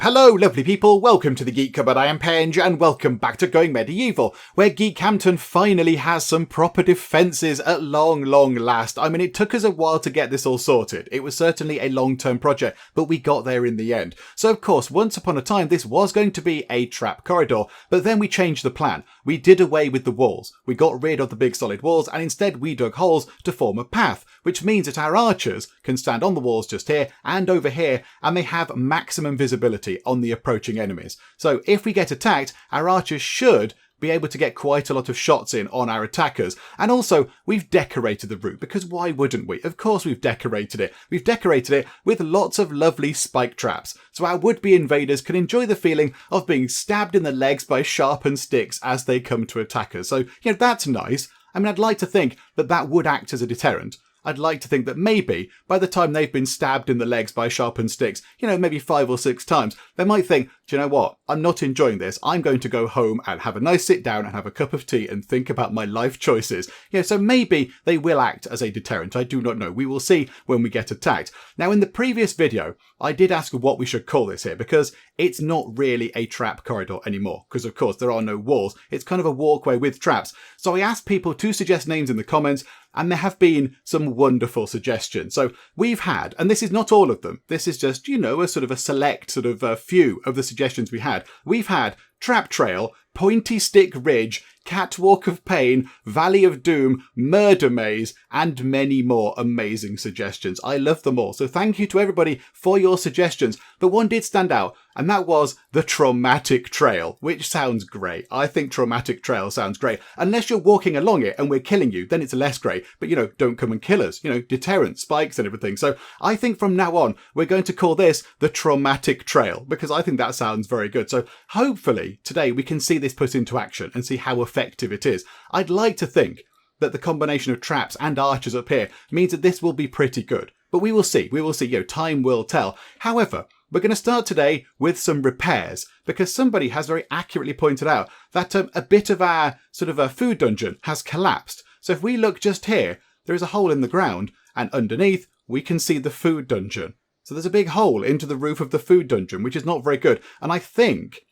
Hello lovely people, welcome to the Geek Cupboard. I am Penge and welcome back to Going Medieval, where Geekhampton finally has some proper defences at long last. I mean, it took us a while to get this all sorted. It was certainly a long-term project, but we got there in the end. So of course, once upon a time this was going to be a trap corridor, but then we changed the plan. We did away with the walls. We got rid of the big solid walls and instead we dug holes to form a path, which means that our archers can stand on the walls just here and over here, and they have maximum visibility on the approaching enemies. So if we get attacked, our archers should be able to get quite a lot of shots in on our attackers. And also, we've decorated the route, because why wouldn't we? Of course we've decorated it. We've decorated it with lots of lovely spike traps, so our would-be invaders can enjoy the feeling of being stabbed in the legs by sharpened sticks as they come to attack us. So, that's nice. I mean, I'd like to think that that would act as a deterrent. I'd like to think that maybe by the time they've been stabbed in the legs by sharpened sticks, maybe 5 or 6 times, they might think, do you know what? I'm not enjoying this. I'm going to go home and have a nice sit down and have a cup of tea and think about my life choices. So maybe they will act as a deterrent. I do not know. We will see when we get attacked. Now, in the previous video, I did ask what we should call this here, because it's not really a trap corridor anymore, because of course there are no walls. It's kind of a walkway with traps. So I asked people to suggest names in the comments, and there have been some wonderful suggestions. So we've had, and this is not all of them, this is just, a sort of a select few of the suggestions we had. We've had Trap Trail, Pointy Stick Ridge, Catwalk of Pain, Valley of Doom, Murder Maze, and many more amazing suggestions. I love them all, so thank you to everybody for your suggestions. But one did stand out, and that was the Traumatic Trail, which sounds great. I think Traumatic Trail sounds great. Unless you're walking along it and we're killing you, then it's less great. But, don't come and kill us. Deterrent, spikes and everything. So I think from now on, we're going to call this the Traumatic Trail, because I think that sounds very good. So hopefully today we can see this put into action and see how effective it is. I'd like to think that the combination of traps and archers up here means that this will be pretty good. But we will see. We will see. Time will tell. However, we're going to start today with some repairs, because somebody has very accurately pointed out that a bit of our a food dungeon has collapsed. So if we look just here, there is a hole in the ground, and underneath we can see the food dungeon. So there's a big hole into the roof of the food dungeon, which is not very good. And I think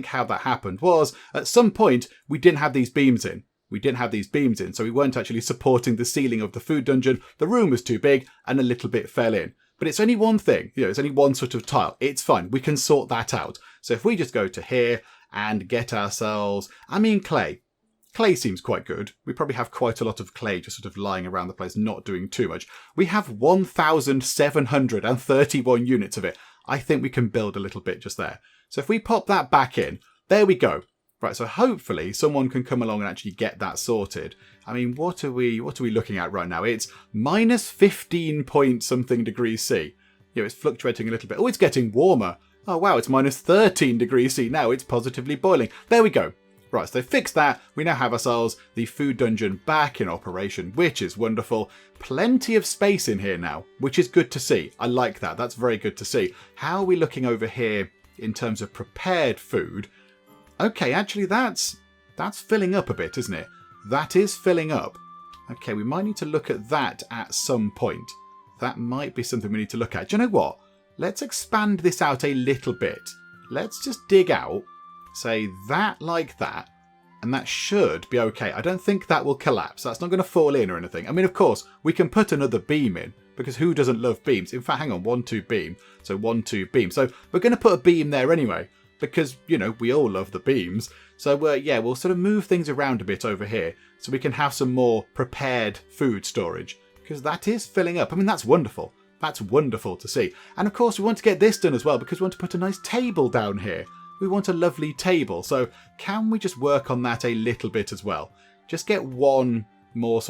how that happened was, at some point, we didn't have these beams in. So we weren't actually supporting the ceiling of the food dungeon. The room was too big, and a little bit fell in. But it's only one thing, it's only one sort of tile. It's fine, we can sort that out. So if we just go to here and get ourselves, clay. Clay seems quite good. We probably have quite a lot of clay just lying around the place, not doing too much. We have 1,731 units of it. I think we can build a little bit just there. So if we pop that back in, there we go. Right, so hopefully someone can come along and actually get that sorted. What are we looking at right now? It's minus 15 point something degrees C. It's fluctuating a little bit. Oh, it's getting warmer. Oh wow, it's minus 13 degrees C now. It's positively boiling. There we go. Right, so they fixed that. We now have ourselves the food dungeon back in operation, which is wonderful. Plenty of space in here now, which is good to see. I like that. That's very good to see. How are we looking over here in terms of prepared food? Okay, actually that's filling up a bit, isn't it? That is filling up. Okay, we might need to look at that at some point. That might be something we need to look at. Do you know what? Let's expand this out a little bit. Let's just dig out, say that like that, and that should be okay. I don't think that will collapse. That's not going to fall in or anything. Of course, we can put another beam in, because who doesn't love beams? In fact, hang on, 1, 2 beam. So 1, 2 beam. So we're going to put a beam there anyway, because, we all love the beams. So, we'll move things around a bit over here so we can have some more prepared food storage, because that is filling up. That's wonderful. That's wonderful to see. And of course, we want to get this done as well, because we want to put a nice table down here. We want a lovely table. So can we just work on that a little bit as well? Just get one more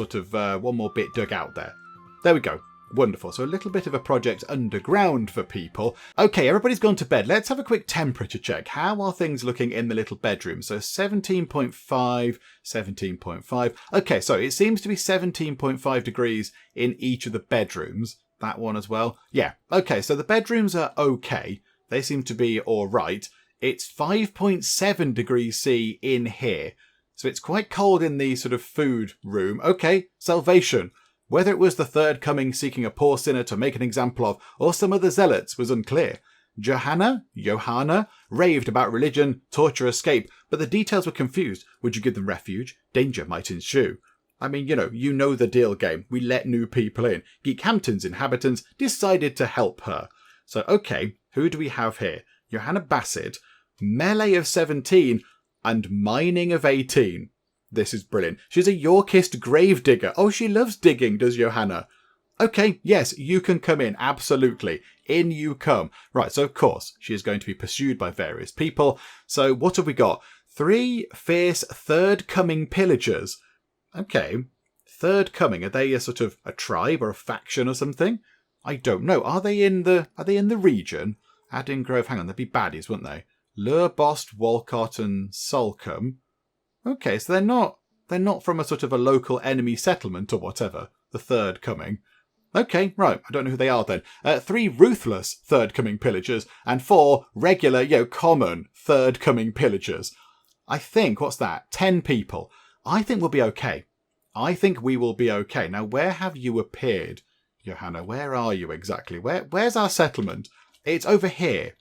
bit dug out there. There we go. Wonderful. So a little bit of a project underground for people. Okay, everybody's gone to bed. Let's have a quick temperature check. How are things looking in the little bedroom? So 17.5, 17.5. Okay, so it seems to be 17.5 degrees in each of the bedrooms. That one as well. Yeah. Okay, so the bedrooms are okay. They seem to be all right. It's 5.7 degrees C in here. So it's quite cold in the food room. Okay, salvation. Whether it was the third coming seeking a poor sinner to make an example of, or some other zealots, was unclear. Johanna, raved about religion, torture, escape, but the details were confused. Would you give them refuge? Danger might ensue. I mean, you know the deal, game. We let new people in. Geekhampton's inhabitants decided to help her. So, okay, who do we have here? Johanna Bassett, melee of 17, and mining of 18. This is brilliant. She's a Yorkist gravedigger. Oh, she loves digging, does Johanna? Okay, yes, you can come in, absolutely. In you come. Right, so of course, she is going to be pursued by various people. So what have we got? 3 fierce third coming pillagers. Okay, third coming, are they a sort of a tribe or a faction or something? I don't know. Are they in the region? Adding Grove, hang on, they'd be baddies, wouldn't they? Lure, Bost, Walcott and Salcombe. Okay, so they're not from a sort of a local enemy settlement or whatever. The third coming. Okay, right, I don't know who they are then. 3 ruthless third coming pillagers and 4 regular, common third coming pillagers. I think, what's that? 10 people. I think we'll be okay. I think we will be okay. Now, where have you appeared, Johanna? Where are you exactly? Where's our settlement? It's over here.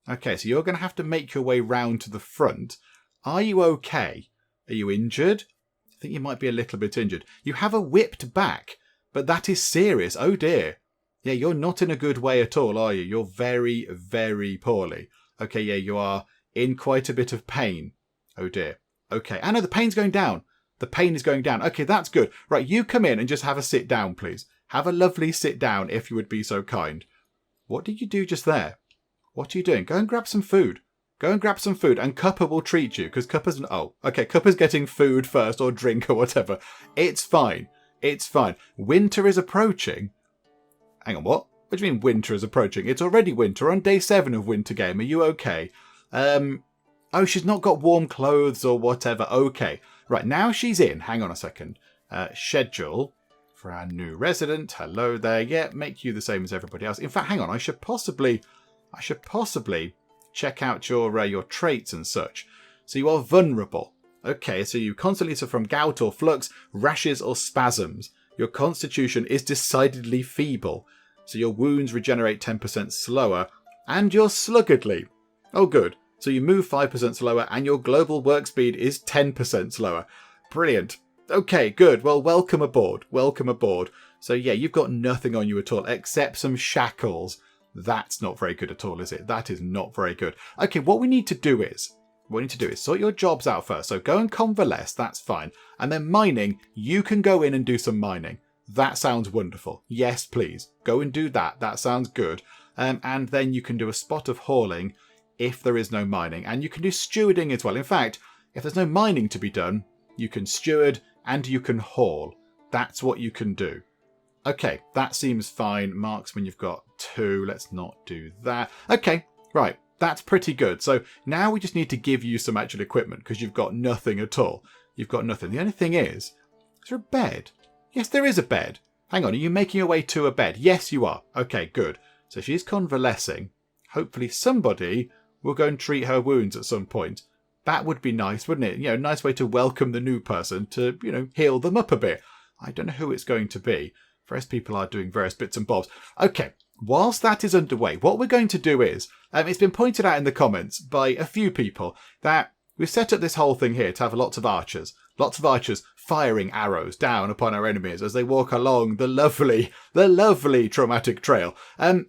Okay, so you're going to have to make your way round to the front. Are you okay? Are you injured? I think you might be a little bit injured. You have a whipped back, but that is serious. Oh dear. Yeah, you're not in a good way at all, are you? You're very, very poorly. Okay, yeah, you are in quite a bit of pain. Oh dear. Okay, I know the pain's going down. The pain is going down. Okay, that's good. Right, you come in and just have a sit down, please. Have a lovely sit down, if you would be so kind. What did you do just there? What are you doing? Go and grab some food. Go and grab some food, and Cuppa will treat you, because Cuppa's... Oh, okay, Cuppa's getting food first, or drink, or whatever. It's fine. It's fine. Winter is approaching. Hang on, what? What do you mean winter is approaching? It's already winter. We're on day 7 of Winter Game. Are you okay? Oh, she's not got warm clothes or whatever. Okay. Right, now she's in. Hang on a second. Schedule for our new resident. Hello there. Yeah, make you the same as everybody else. In fact, hang on. I should possibly check out your traits and such. So you are vulnerable. Okay, so you constantly suffer from gout or flux, rashes or spasms. Your constitution is decidedly feeble. So your wounds regenerate 10% slower. And you're sluggardly. Oh, good. So you move 5% slower and your global work speed is 10% slower. Brilliant. Okay, good. Well, welcome aboard. Welcome aboard. So yeah, you've got nothing on you at all except some shackles. That's not very good at all, is it? That is not very good. Okay, what we need to do is sort your jobs out first. So go and convalesce, that's fine. And then mining, you can go in and do some mining. That sounds wonderful. Yes, please. Go and do that. That sounds good. And then you can do a spot of hauling if there is no mining. And you can do stewarding as well. In fact, if there's no mining to be done, you can steward and you can haul. That's what you can do. Okay, that seems fine. Marksman, you've got 2. Let's not do that. Okay, right. That's pretty good. So now we just need to give you some actual equipment because you've got nothing at all. You've got nothing. The only thing is there a bed? Yes, there is a bed. Hang on, are you making your way to a bed? Yes, you are. Okay, good. So she's convalescing. Hopefully somebody will go and treat her wounds at some point. That would be nice, wouldn't it? Nice way to welcome the new person to, heal them up a bit. I don't know who it's going to be. Various people are doing various bits and bobs. Okay, whilst that is underway, what we're going to do is, it's been pointed out in the comments by a few people that we've set up this whole thing here to have lots of archers firing arrows down upon our enemies as they walk along the lovely traumatic trail.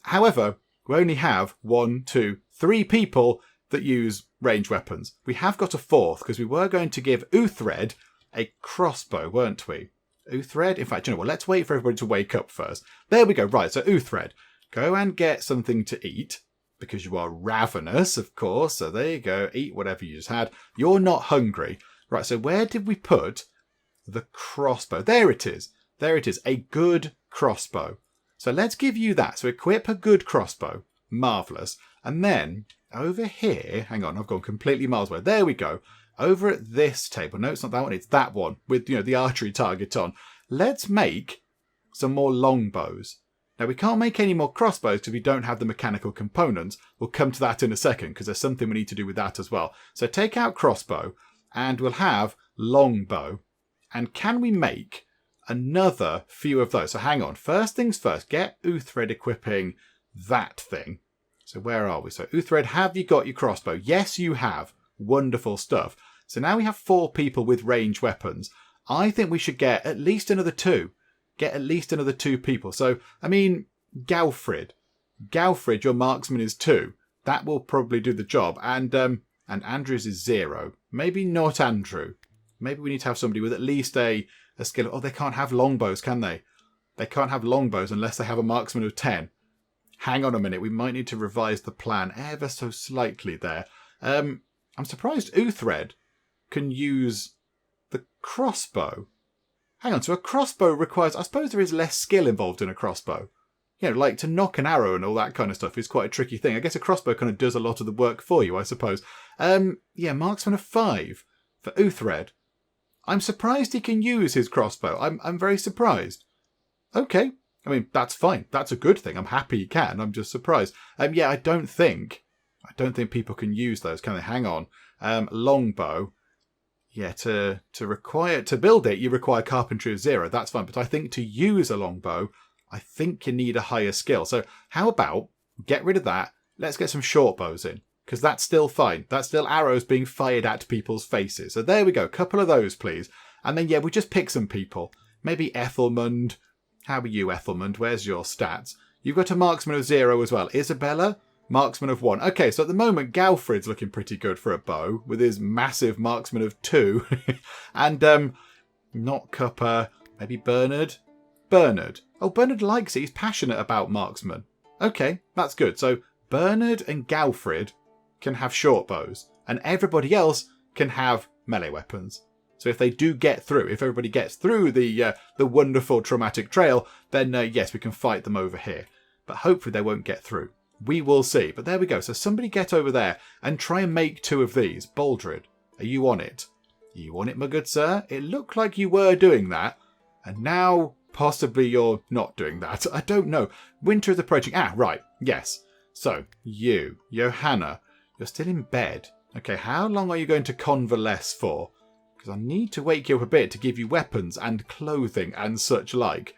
However, we only have 1, 2, 3 people that use ranged weapons. We have got a 4th because we were going to give Uthred a crossbow, weren't we? Uthred? In fact, let's wait for everybody to wake up first. There we go. Right, so Uthred, go and get something to eat because you are ravenous, of course. So there you go. Eat whatever you just had. You're not hungry. Right, so where did we put the crossbow? There it is. There it is. A good crossbow. So let's give you that. So equip a good crossbow. Marvellous. And then over here, hang on, I've gone completely miles away. There we go. Over at this table, no, it's not that one, it's that one with, the archery target on. Let's make some more longbows. Now, we can't make any more crossbows because we don't have the mechanical components. We'll come to that in a second because there's something we need to do with that as well. So take out crossbow and we'll have longbow. And can we make another few of those? So hang on. First things first, get Uthred equipping that thing. So where are we? So Uthred, have you got your crossbow? Yes, you have. Wonderful stuff. So now we have 4 people with ranged weapons. I think we should get at least another 2. Get at least another 2 people. So, I mean, Galfrid, your marksman is 2. That will probably do the job. And Andrew's is 0. Maybe not Andrew. Maybe we need to have somebody with at least a skill. Oh, they can't have longbows, can they? They can't have longbows unless they have a marksman of 10. Hang on a minute. We might need to revise the plan ever so slightly there. I'm surprised Uthred can use the crossbow. Hang on. So a crossbow requires... I suppose there is less skill involved in a crossbow. You know, like to knock an arrow and all that kind of stuff is quite a tricky thing. I guess a crossbow kind of does a lot of the work for you, I suppose. Yeah, marksman of 5 for Uthred. I'm surprised he can use his crossbow. I'm very surprised. Okay. I mean, that's fine. That's a good thing. I'm happy he can. I'm just surprised. Yeah, I don't think people can use those, can they? Hang on. Longbow. Yeah, to build it, you require carpentry of 0. That's fine. But I think to use a longbow, I think you need a higher skill. So how about get rid of that? Let's get some short bows in, because that's still fine. That's still arrows being fired at people's faces. So there we go. Couple of those, please. And then, yeah, we just pick some people. Maybe Ethelmund. How are you, Ethelmund? Where's your stats? You've got a marksman of 0 as well. Isabella, marksman of 1. Okay, so at the moment, Galfrid's looking pretty good for a bow with his massive marksman of 2. And not Cupper. Maybe Bernard. Bernard. Oh, Bernard likes it. He's passionate about marksman. Okay, that's good. So Bernard and Galfrid can have short bows, and everybody else can have melee weapons. So if they do get through, if everybody gets through the wonderful traumatic trail, then yes, we can fight them over here. But hopefully they won't get through. We will see. But there we go. So somebody get over there and try and make 2 of these. Baldred, are you on it? Are you on it, my good sir? It looked like you were doing that. And now possibly you're not doing that. I don't know. Winter is approaching. Ah, right. Yes. So you, Johanna, you're still in bed. Okay, how long are you going to convalesce for? Because I need to wake you up a bit to give you weapons and clothing and such like.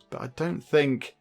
But I don't think...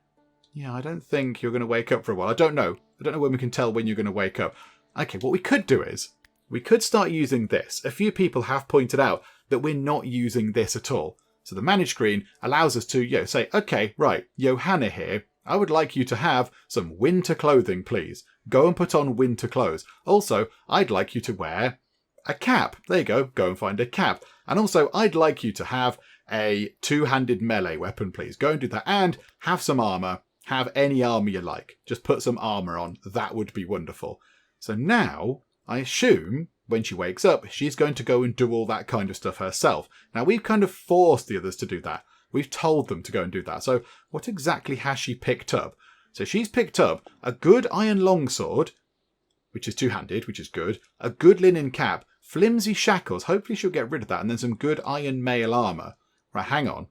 Yeah, I don't think you're going to wake up for a while. I don't know. I don't know when we can tell when you're going to wake up. Okay, what we could do is... we could start using this. A few people have pointed out that we're not using this at all. So the manage screen allows us to, say, okay, right, Johanna here, I would like you to have some winter clothing, please. Go and put on winter clothes. Also, I'd like you to wear a cap. There you go. Go and find a cap. And also, I'd like you to have a 2-handed melee weapon, please. Go and do that. And have some armor. Have any armor you like. Just put some armor on. That would be wonderful. So now, I assume, when she wakes up, she's going to go and do all that kind of stuff herself. Now, we've kind of forced the others to do that. We've told them to go and do that. So what exactly has she picked up? So she's picked up a good iron longsword, which is 2-handed, which is good. A good linen cap, flimsy shackles. Hopefully she'll get rid of that. And then some good iron mail armor. Right, hang on.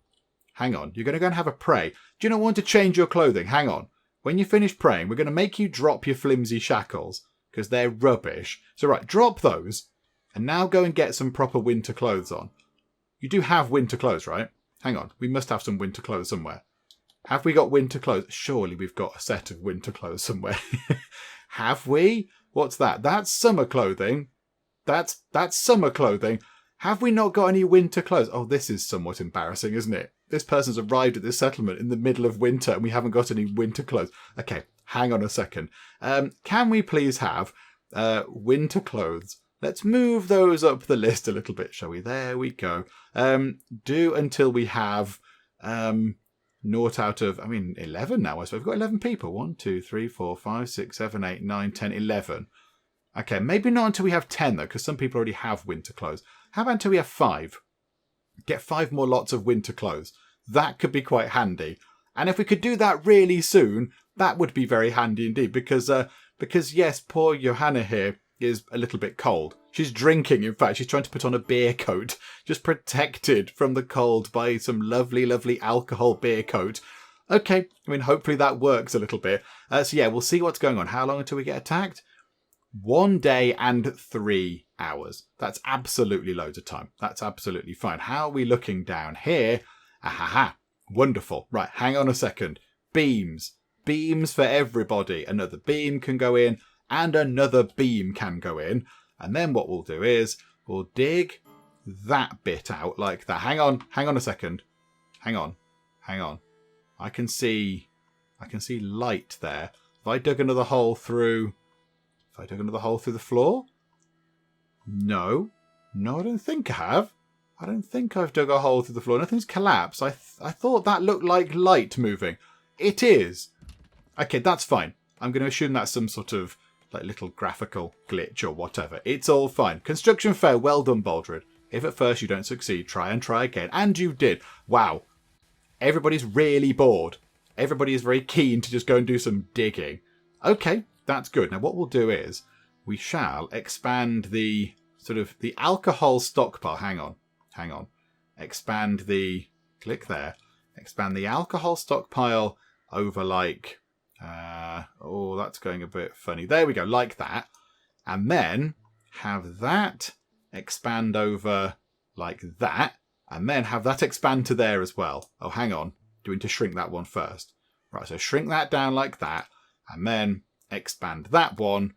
Hang on. You're going to go and have a pray. Do you not want to change your clothing? Hang on. When you finish praying, we're going to make you drop your flimsy shackles because they're rubbish. So right, drop those. And now go and get some proper winter clothes on. You do have winter clothes, right? Hang on. We must have some winter clothes somewhere. Have we got winter clothes? Surely we've got a set of winter clothes somewhere. Have we? What's that? That's summer clothing. That's summer clothing. Have we not got any winter clothes? Oh, this is somewhat embarrassing, isn't it? This person's arrived at this settlement in the middle of winter and we haven't got any winter clothes. Okay, hang on a second. Can we please have winter clothes? Let's move those up the list a little bit, shall we? There we go. Do until we have 0 out of, 11 now. So we've got 11 people. 1, 2, 3, 4, 5, 6, 7, 8, 9, 10, 11. Okay, maybe not until we have 10 though, because some people already have winter clothes. How about until we have 5? Get 5 more lots of winter clothes. That could be quite handy. And if we could do that really soon, that would be very handy indeed. Because yes, poor Johanna here is a little bit cold. She's drinking, in fact. She's trying to put on a beer coat. Just protected from the cold by some lovely, lovely alcohol beer coat. Okay, hopefully that works a little bit. So yeah, we'll see what's going on. How long until we get attacked? 1 day and 3 hours. That's absolutely loads of time. That's absolutely fine. How are we looking down here? Ahaha. Wonderful. Right, hang on a second. Beams. beams for everybody. Another beam can go in, and another beam can go in. And then what we'll do is we'll dig that bit out like that. Hang on a second. Hang on. I can see light there. Have I dug another hole through? Have I dug another hole through the floor? No, I don't think I have. I don't think I've dug a hole through the floor. Nothing's collapsed. I thought that looked like light moving. It is. Okay, that's fine. I'm going to assume that's some sort of like little graphical glitch or whatever. It's all fine. Construction fair. Well done, Baldred. If at first you don't succeed, try and try again. And you did. Wow. Everybody's really bored. Everybody is very keen to just go and do some digging. Okay, that's good. Now what we'll do is we shall expand the sort of the alcohol stockpile. Hang on. Expand the... Click there. Expand the alcohol stockpile over like... oh, that's going a bit funny. There we go, like that. And then have that expand over like that. And then have that expand to there as well. Oh, hang on. Do we need to shrink that one first? Right, so shrink that down like that. And then expand that one.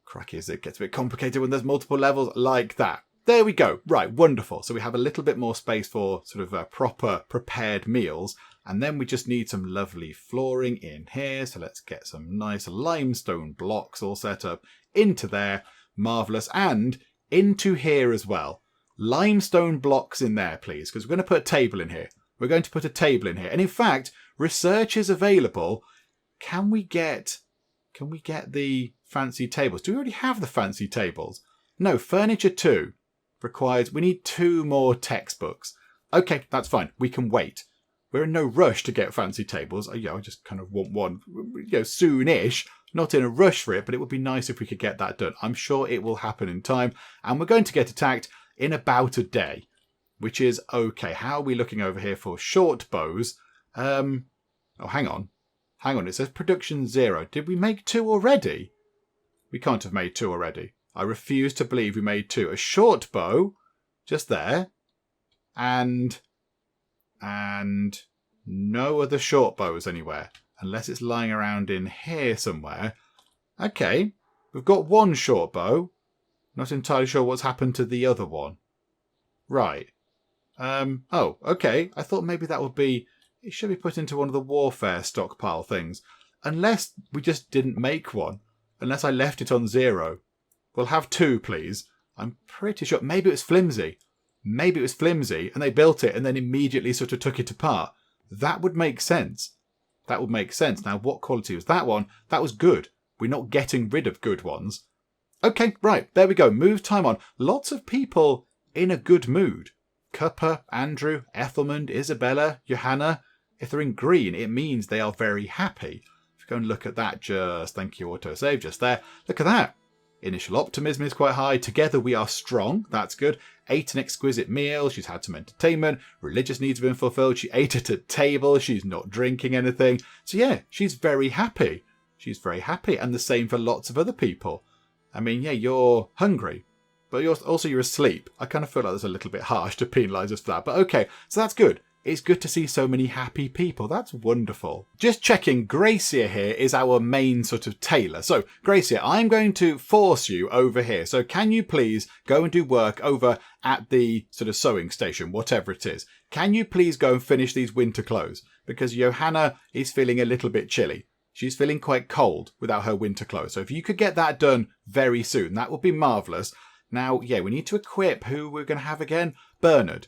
Cracky, as it gets a bit complicated when there's multiple levels, like that. There we go. Right, wonderful. So we have a little bit more space for sort of proper prepared meals. And then we just need some lovely flooring in here. So let's get some nice limestone blocks all set up into there. Marvellous. And into here as well. Limestone blocks in there, please, because we're going to put a table in here. We're going to put a table in here. And in fact, research is available. Can we get the fancy tables? Do we already have the fancy tables? No, furniture 2 requires... We need 2 more textbooks. Okay, that's fine. We can wait. We're in no rush to get fancy tables. I just kind of want one, soon-ish. Not in a rush for it, but it would be nice if we could get that done. I'm sure it will happen in time. And we're going to get attacked in about a day, which is okay. How are we looking over here for short bows? Oh, hang on. It says production 0. Did we make 2 already? We can't have made 2 already. I refuse to believe we made 2. A short bow, just there, and no other short bows anywhere, unless it's lying around in here somewhere. Okay, we've got 1 short bow. Not entirely sure what's happened to the other one. Right. Oh, okay. I thought maybe that would be... It should be put into one of the warfare stockpile things. Unless we just didn't make one. Unless I left it on 0. We'll have 2, please. I'm pretty sure. Maybe it was flimsy. And they built it and then immediately sort of took it apart. That would make sense. Now, what quality was that one? That was good. We're not getting rid of good ones. Okay, right. There we go. Move time on. Lots of people in a good mood. Cuppa, Andrew, Ethelmund, Isabella, Johanna. If they're in green, it means they are very happy. If you go and look at that, thank you, autosave, just there. Look at that. Initial optimism is quite high. Together we are strong. That's good. Ate an exquisite meal. She's had some entertainment. Religious needs have been fulfilled. She ate at a table. She's not drinking anything. So yeah, she's very happy. And the same for lots of other people. I mean, yeah, you're hungry, but you're asleep. I kind of feel like that's a little bit harsh to penalise us for that. But okay, so that's good. It's good to see so many happy people. That's wonderful. Just checking, Gracia here is our main sort of tailor. So, Gracia, I'm going to force you over here. So can you please go and do work over at the sort of sewing station, whatever it is. Can you please go and finish these winter clothes? Because Johanna is feeling a little bit chilly. She's feeling quite cold without her winter clothes. So if you could get that done very soon, that would be marvellous. Now, yeah, we need to equip who we're going to have again. Bernard.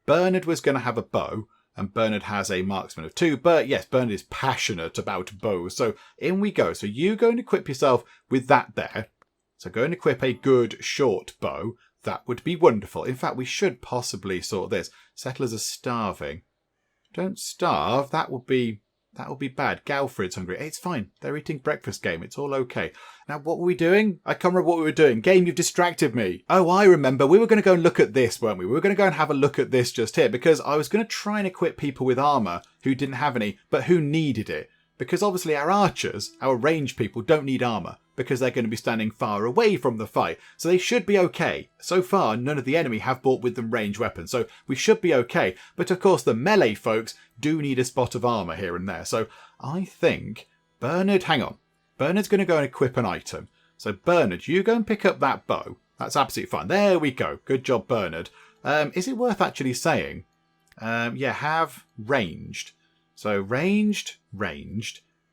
Bernard was going to have a bow, and Bernard has a marksman of 2. But yes, Bernard is passionate about bows. So in we go. So you go and equip yourself with that there. So go and equip a good short bow. That would be wonderful. In fact, we should possibly sort this. Settlers are starving. Don't starve. That would be bad. Galfred's hungry. It's fine. They're eating breakfast game. It's all okay. Now, what were we doing? I can't remember what we were doing. Game, you've distracted me. Oh, I remember. We were going to go and look at this, weren't we? We were going to go and have a look at this just here because I was going to try and equip people with armour who didn't have any, but who needed it. Because obviously our archers, our ranged people, don't need armour because they're going to be standing far away from the fight. So they should be okay. So far, none of the enemy have brought with them ranged weapons. So we should be okay. But of course, the melee folks do need a spot of armour here and there. So I think Bernard, hang on. Bernard's going to go and equip an item. So Bernard, you go and pick up that bow. That's absolutely fine. There we go. Good job, Bernard. Is it worth actually saying? Yeah, have ranged. So ranged.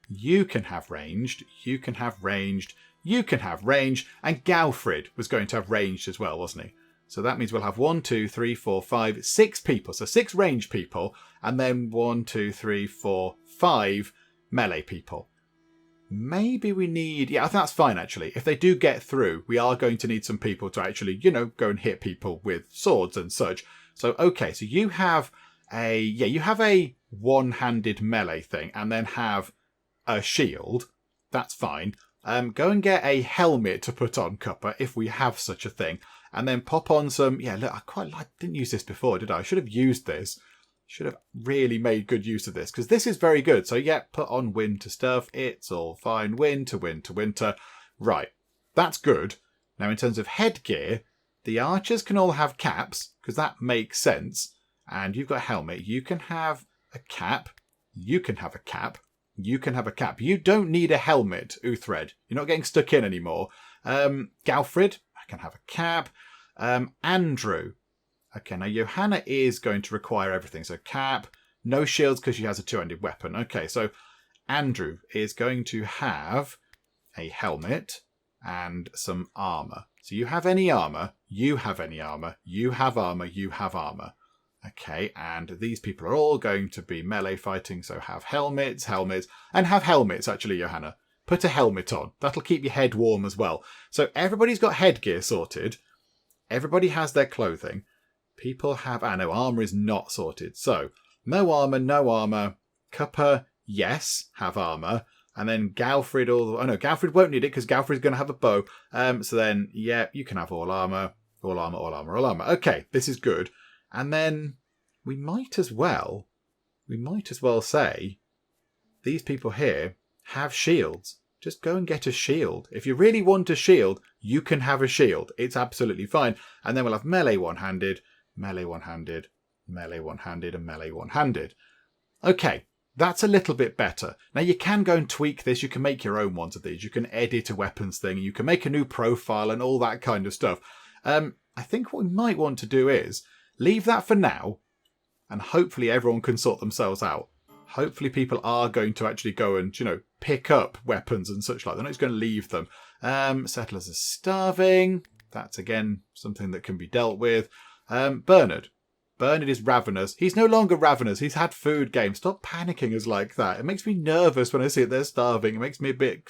You can have ranged. You can have ranged. You can have ranged. And Galfred was going to have ranged as well, wasn't he? So that means we'll have 1, 2, 3, 4, 5, 6 people. So 6 ranged people. And then 1, 2, 3, 4, 5 melee people. Maybe we need... Yeah, I think that's fine, actually. If they do get through, we are going to need some people to actually, go and hit people with swords and such. So, okay, so you have a one-handed melee thing and then have a shield. That's fine. Go and get a helmet to put on, Cuppa, if we have such a thing. And then pop on some... Yeah, look, I didn't use this before, did I? I should have used this. Should have really made good use of this, because this is very good. So yeah, put on winter stuff. It's all fine. Winter. Right, that's good. Now in terms of headgear, the archers can all have caps, because that makes sense. And you've got a helmet. You can have a cap. You can have a cap. You can have a cap. You don't need a helmet, Uthred. You're not getting stuck in anymore. Galfred, I can have a cap. Andrew. Okay, now Johanna is going to require everything. So cap, no shields because she has a two-handed weapon. Okay, so Andrew is going to have a helmet and some armour. So you have any armour, you have any armour, you have armour, you have armour. Okay, and these people are all going to be melee fighting, so have helmets, and have helmets, actually, Johanna. Put a helmet on. That'll keep your head warm as well. So everybody's got headgear sorted. Everybody has their clothing. People have... no, armour is not sorted. So, no armour. Cuppa, yes, have armour. And then Galfred... Galfred won't need it because Galfred's going to have a bow. So then, yeah, you can have all armour. Okay, this is good. And then we might as well say these people here have shields. Just go and get a shield. If you really want a shield, you can have a shield. It's absolutely fine. And then we'll have melee one-handed... melee one-handed, and melee one-handed. Okay, that's a little bit better. Now you can go and tweak this. You can make your own ones of these. You can edit a weapons thing. You can make a new profile and all that kind of stuff. I think what we might want to do is leave that for now, and hopefully everyone can sort themselves out. Hopefully people are going to actually go and, pick up weapons and such like. They're not just going to leave them. Settlers are starving. That's, again, something that can be dealt with. Bernard is ravenous. He's no longer ravenous. He's had food game. Stop panicking us like that. It makes me nervous when I see it. They're starving. It makes me a bit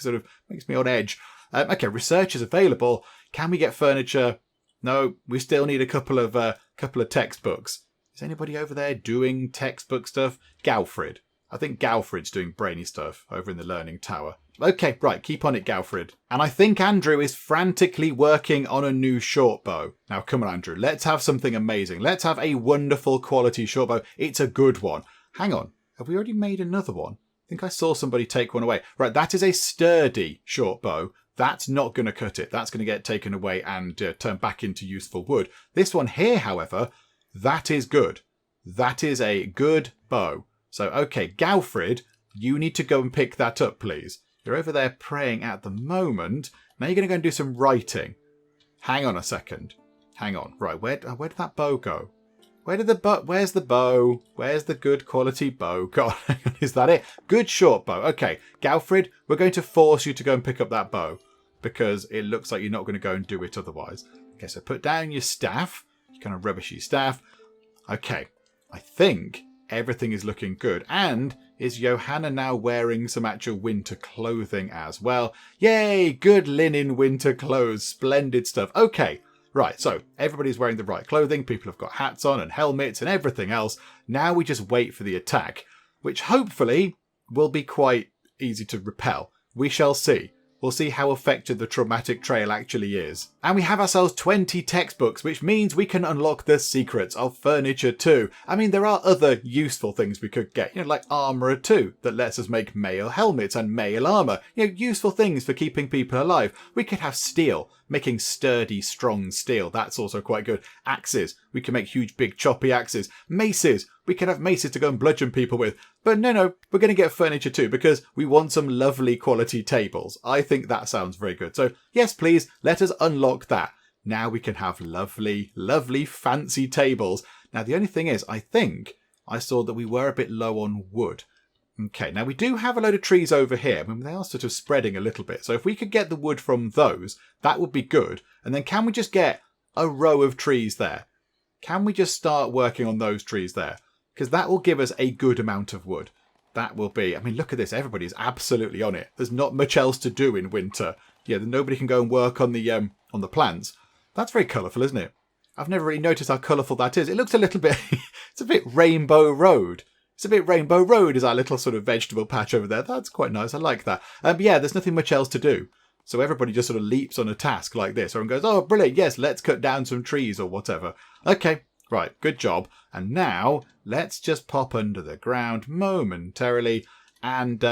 makes me on edge. Okay, research is available. Can we get furniture? No, we still need a couple of textbooks. Is anybody over there doing textbook stuff? Galfred. I think Galfred's doing brainy stuff over in the Learning Tower. Okay, right, keep on it, Galfred. And I think Andrew is frantically working on a new short bow. Now, come on, Andrew, let's have something amazing. Let's have a wonderful quality short bow. It's a good one. Hang on, have we already made another one? I think I saw somebody take one away. Right, that is a sturdy short bow. That's not going to cut it. That's going to get taken away and turned back into useful wood. This one here, however, that is good. That is a good bow. So, okay, Galfred, you need to go and pick that up, please. You're over there praying at the moment. Now you're going to go and do some writing. Hang on a second. Hang on. Right, where did that bow go? Where's the bow? Where's the good quality bow? God, is that it? Good short bow. Okay, Galfred, we're going to force you to go and pick up that bow because it looks like you're not going to go and do it otherwise. Okay, so put down your staff. Your kind of rubbishy staff. Okay, I think everything is looking good. And is Johanna now wearing some actual winter clothing as well? Yay, good linen winter clothes. Splendid stuff. Okay, right, so everybody's wearing the right clothing. People have got hats on and helmets and everything else. Now we just wait for the attack, which hopefully will be quite easy to repel. We shall see. We'll see how effective the traumatic trail actually is. And we have ourselves 20 textbooks, which means we can unlock the secrets of furniture too. I mean, there are other useful things we could get, like armourer 2, that lets us make mail helmets and mail armour. Useful things for keeping people alive. We could have steel. Making sturdy, strong steel, that's also quite good. Axes, we can make huge, big, choppy axes. Maces, we can have maces to go and bludgeon people with. But no, we're going to get furniture too because we want some lovely quality tables. I think that sounds very good. So yes, please, let us unlock that. Now we can have lovely, lovely, fancy tables. Now the only thing is, I think I saw that we were a bit low on wood. Okay, now we do have a load of trees over here. I mean, they are sort of spreading a little bit. So if we could get the wood from those, that would be good. And then can we just get a row of trees there? Can we just start working on those trees there? Because that will give us a good amount of wood. That will be, I mean, look at this. Everybody's absolutely on it. There's not much else to do in winter. Yeah, nobody can go and work on the plants. That's very colourful, isn't it? I've never really noticed how colourful that is. It looks a little bit, it's a bit Rainbow Road. It's a bit Rainbow Road is our little sort of vegetable patch over there. That's quite nice. I like that. But yeah, there's nothing much else to do. So everybody just sort of leaps on a task like this and goes, oh, brilliant. Yes, let's cut down some trees or whatever. Okay, right. Good job. And now let's just pop under the ground momentarily. And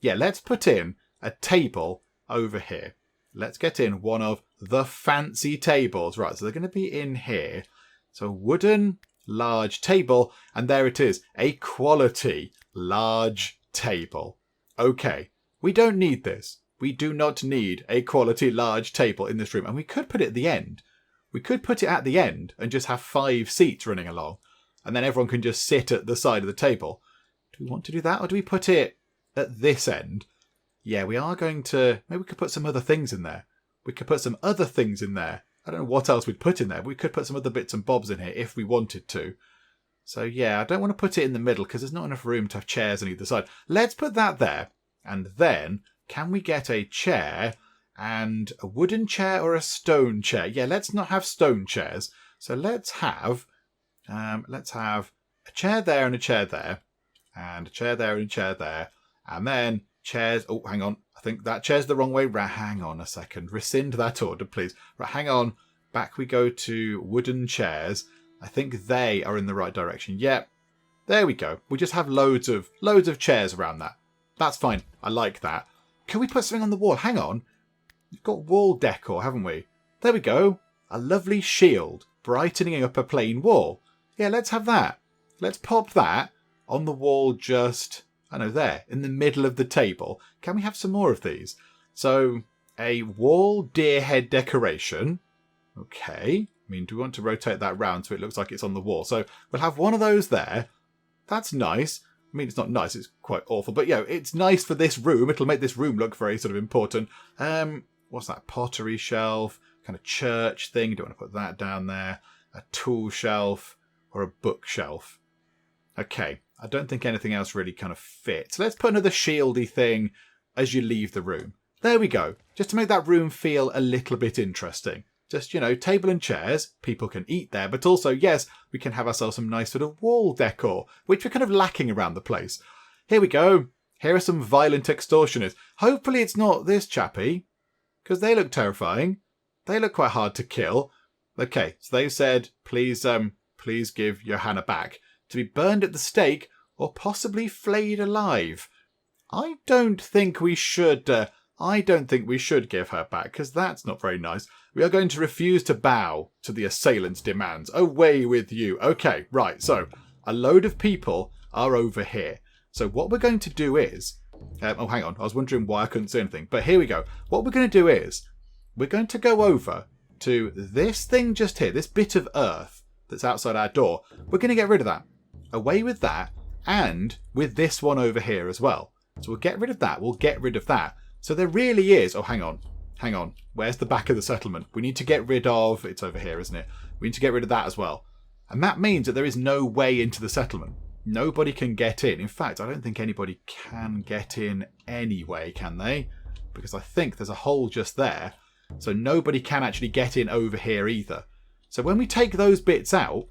yeah, let's put in a table over here. Let's get in one of the fancy tables. Right, so they're going to be in here. So wooden large table, and there it is, a quality large table. Okay, we don't need this. We do not need a quality large table in this room, and we could put it at the end. We could put it at the end and just have 5 seats running along, and then everyone can just sit at the side of the table. Do we want to do that, or do we put it at this end? Yeah, we are going to, maybe we could put some other things in there. We could put some other things in there. I don't know what else we'd put in there. We could put some other bits and bobs in here if we wanted to. So yeah, I don't want to put it in the middle because there's not enough room to have chairs on either side. Let's put that there. And then, can we get a chair and a wooden chair or a stone chair? Yeah, let's not have stone chairs. So let's have a chair there and a chair there. And a chair there and a chair there. And then chairs. Oh, hang on. I think that chair's the wrong way. Right, hang on a second. Rescind that order, please. Right, hang on. Back we go to wooden chairs. I think they are in the right direction. Yep. There we go. We just have loads of chairs around that. That's fine. I like that. Can we put something on the wall? Hang on. We've got wall decor, haven't we? There we go. A lovely shield brightening up a plain wall. Yeah, let's have that. Let's pop that on the wall just, I know, there, in the middle of the table. Can we have some more of these? So, a wall deer head decoration. Okay. I mean, do we want to rotate that round so it looks like it's on the wall? So, we'll have one of those there. That's nice. I mean, it's not nice, it's quite awful. But, yeah, it's nice for this room. It'll make this room look very sort of important. What's that? Pottery shelf, kind of church thing. Do you want to put that down there? A tool shelf or a bookshelf? Okay. I don't think anything else really kind of fits. Let's put another shieldy thing as you leave the room. There we go. Just to make that room feel a little bit interesting. Just, you know, table and chairs. People can eat there. But also, yes, we can have ourselves some nice sort of wall decor, which we're kind of lacking around the place. Here we go. Here are some violent extortioners. Hopefully it's not this chappie, because they look terrifying. They look quite hard to kill. Okay, so they've said, please give Johanna back to be burned at the stake or possibly flayed alive. I don't think we should give her back, because that's not very nice. We are going to refuse to bow to the assailant's demands. Away with you. Okay, right, so a load of people are over here. So what we're going to do is... oh, hang on, I was wondering why I couldn't see anything. But here we go. What we're going to do is, we're going to go over to this thing just here, this bit of earth that's outside our door. We're going to get rid of that. Away with that, and with this one over here as well. So we'll get rid of that, we'll get rid of that. So there really is... oh, hang on. Where's the back of the settlement? We need to get rid of... it's over here, isn't it? We need to get rid of that as well. And that means that there is no way into the settlement. Nobody can get in. In fact, I don't think anybody can get in anyway, can they? Because I think there's a hole just there. So nobody can actually get in over here either. So when we take those bits out,